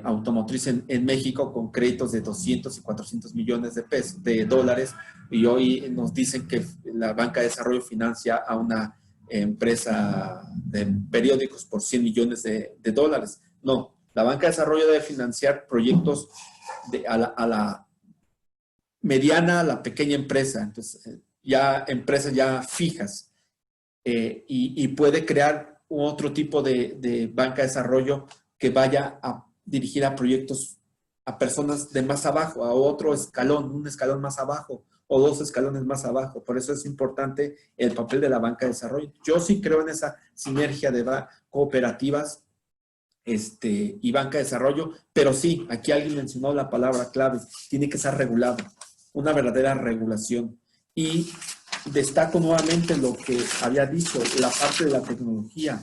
automotriz en México, con créditos de 200 y 400 millones de dólares, y hoy nos dicen que la banca de desarrollo financia a una empresa de periódicos por 100 millones de dólares. No, la banca de desarrollo debe financiar proyectos a la mediana, a la pequeña empresa, entonces ya empresas ya fijas, y puede crear otro tipo de banca de desarrollo que vaya a dirigir a proyectos a personas de más abajo, a otro escalón, un escalón más abajo o 2 escalones más abajo. Por eso es importante el papel de la banca de desarrollo. Yo sí creo en esa sinergia de cooperativas y banca de desarrollo, pero sí, aquí alguien mencionó la palabra clave, tiene que ser regulado, una verdadera regulación. Y destaco nuevamente lo que había dicho, la parte de la tecnología.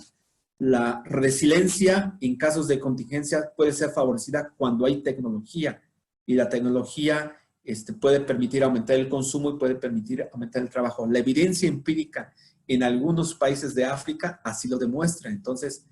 La resiliencia en casos de contingencia puede ser favorecida cuando hay tecnología, y la tecnología puede permitir aumentar el consumo y puede permitir aumentar el trabajo. La evidencia empírica en algunos países de África así lo demuestra. Entonces,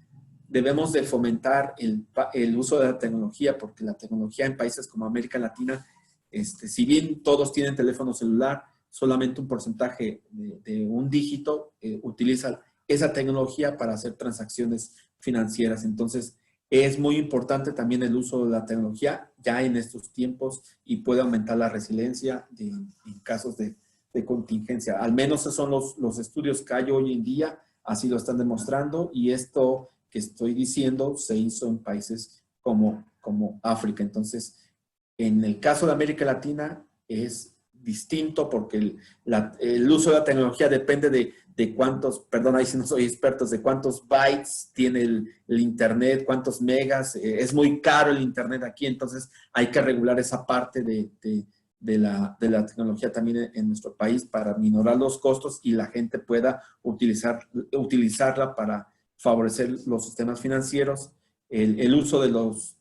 debemos de fomentar el uso de la tecnología, porque la tecnología en países como América Latina, si bien todos tienen teléfono celular, solamente un porcentaje de un dígito utiliza esa tecnología para hacer transacciones financieras. Entonces, es muy importante también el uso de la tecnología ya en estos tiempos y puede aumentar la resiliencia en casos de contingencia. Al menos esos son los estudios que hay hoy en día, así lo están demostrando, y esto que estoy diciendo se hizo en países como África. Entonces, en el caso de América Latina es distinto porque el uso de la tecnología depende de cuántos, perdón, ahí sí no soy experto, de cuántos bytes tiene el Internet, cuántos megas. Es muy caro el Internet aquí, entonces hay que regular esa parte de la tecnología también en nuestro país para minorar los costos y la gente pueda utilizarla para favorecer los sistemas financieros, el uso de los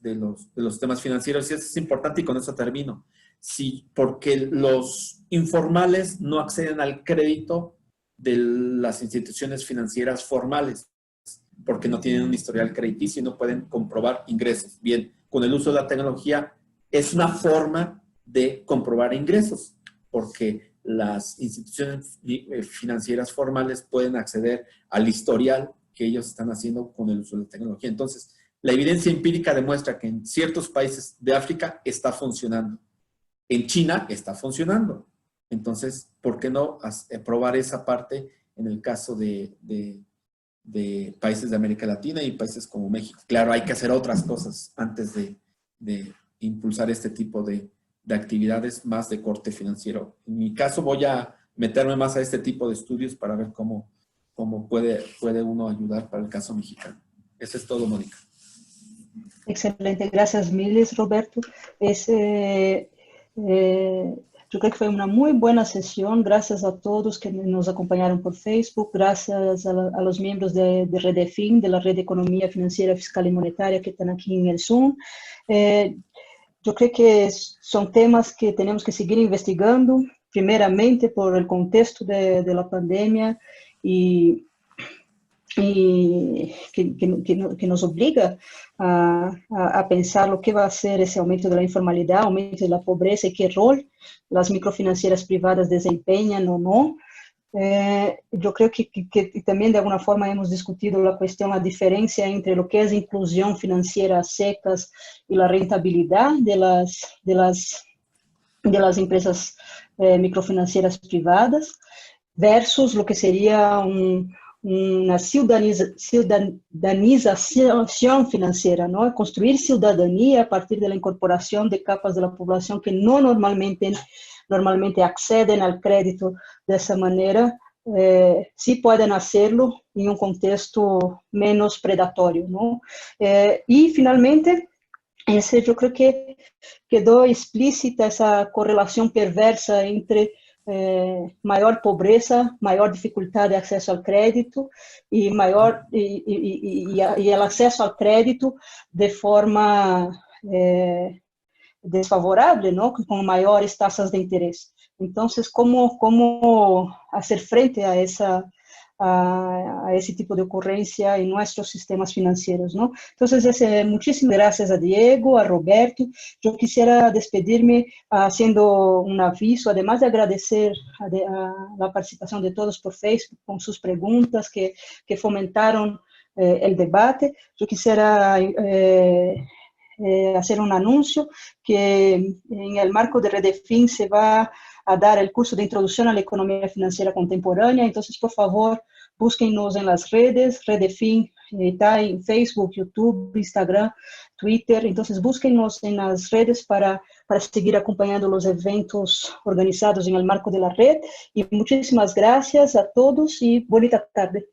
sistemas financieros. Y eso es importante, y con eso termino. Sí, porque los informales no acceden al crédito de las instituciones financieras formales, porque no tienen un historial crediticio y no pueden comprobar ingresos. Bien, con el uso de la tecnología es una forma de comprobar ingresos, porque las instituciones financieras formales pueden acceder al historial que ellos están haciendo con el uso de la tecnología. Entonces, la evidencia empírica demuestra que en ciertos países de África está funcionando. En China está funcionando. Entonces, ¿por qué no probar esa parte en el caso de países de América Latina y países como México? Claro, hay que hacer otras cosas antes de impulsar este tipo de actividades más de corte financiero. En mi caso voy a meterme más a este tipo de estudios para ver cómo puede uno ayudar para el caso mexicano. Eso es todo, Mónica. Excelente, gracias miles, Roberto. Yo creo que fue una muy buena sesión. Gracias a todos que nos acompañaron por Facebook, gracias a los miembros de Redefin, de la Red de Economía Financiera, Fiscal y Monetaria, que están aquí en el Zoom. Yo creo que son temas que tenemos que seguir investigando, primeramente por el contexto de la pandemia y que nos obliga a pensar lo que va a ser ese aumento de la informalidad, aumento de la pobreza y qué rol las microfinancieras privadas desempeñan o no. Yo creo que también de alguna forma hemos discutido la cuestión, la diferencia entre lo que es inclusión financiera a secas y la rentabilidad de las empresas microfinancieras privadas versus lo que sería una ciudadanización financiera, ¿no? Construir ciudadanía a partir de la incorporación de capas de la población que no normalmente acceden al crédito de esa manera, sí pueden hacerlo en un contexto menos predatorio, ¿no? Y finalmente, yo creo que quedó explícita esa correlación perversa entre maior pobreza, maior dificuldade de acesso ao crédito e o acesso ao crédito de forma desfavorável, não? Com maiores taxas de interesse. Então, como fazer frente a ese tipo de ocurrencia en nuestros sistemas financieros, ¿no? Entonces, muchísimas gracias a Diego, a Roberto. Yo quisiera despedirme haciendo un aviso, además de agradecer a la participación de todos por Facebook con sus preguntas que fomentaron el debate. Yo quisiera hacer un anuncio que en el marco de Redefin se va a dar el curso de Introducción a la Economía Financiera Contemporánea. Entonces, por favor, búsquennos en las redes, Redefin está en Facebook, YouTube, Instagram, Twitter. Entonces, búsquennos en las redes para seguir acompañando los eventos organizados en el marco de la red. Y muchísimas gracias a todos y bonita tarde.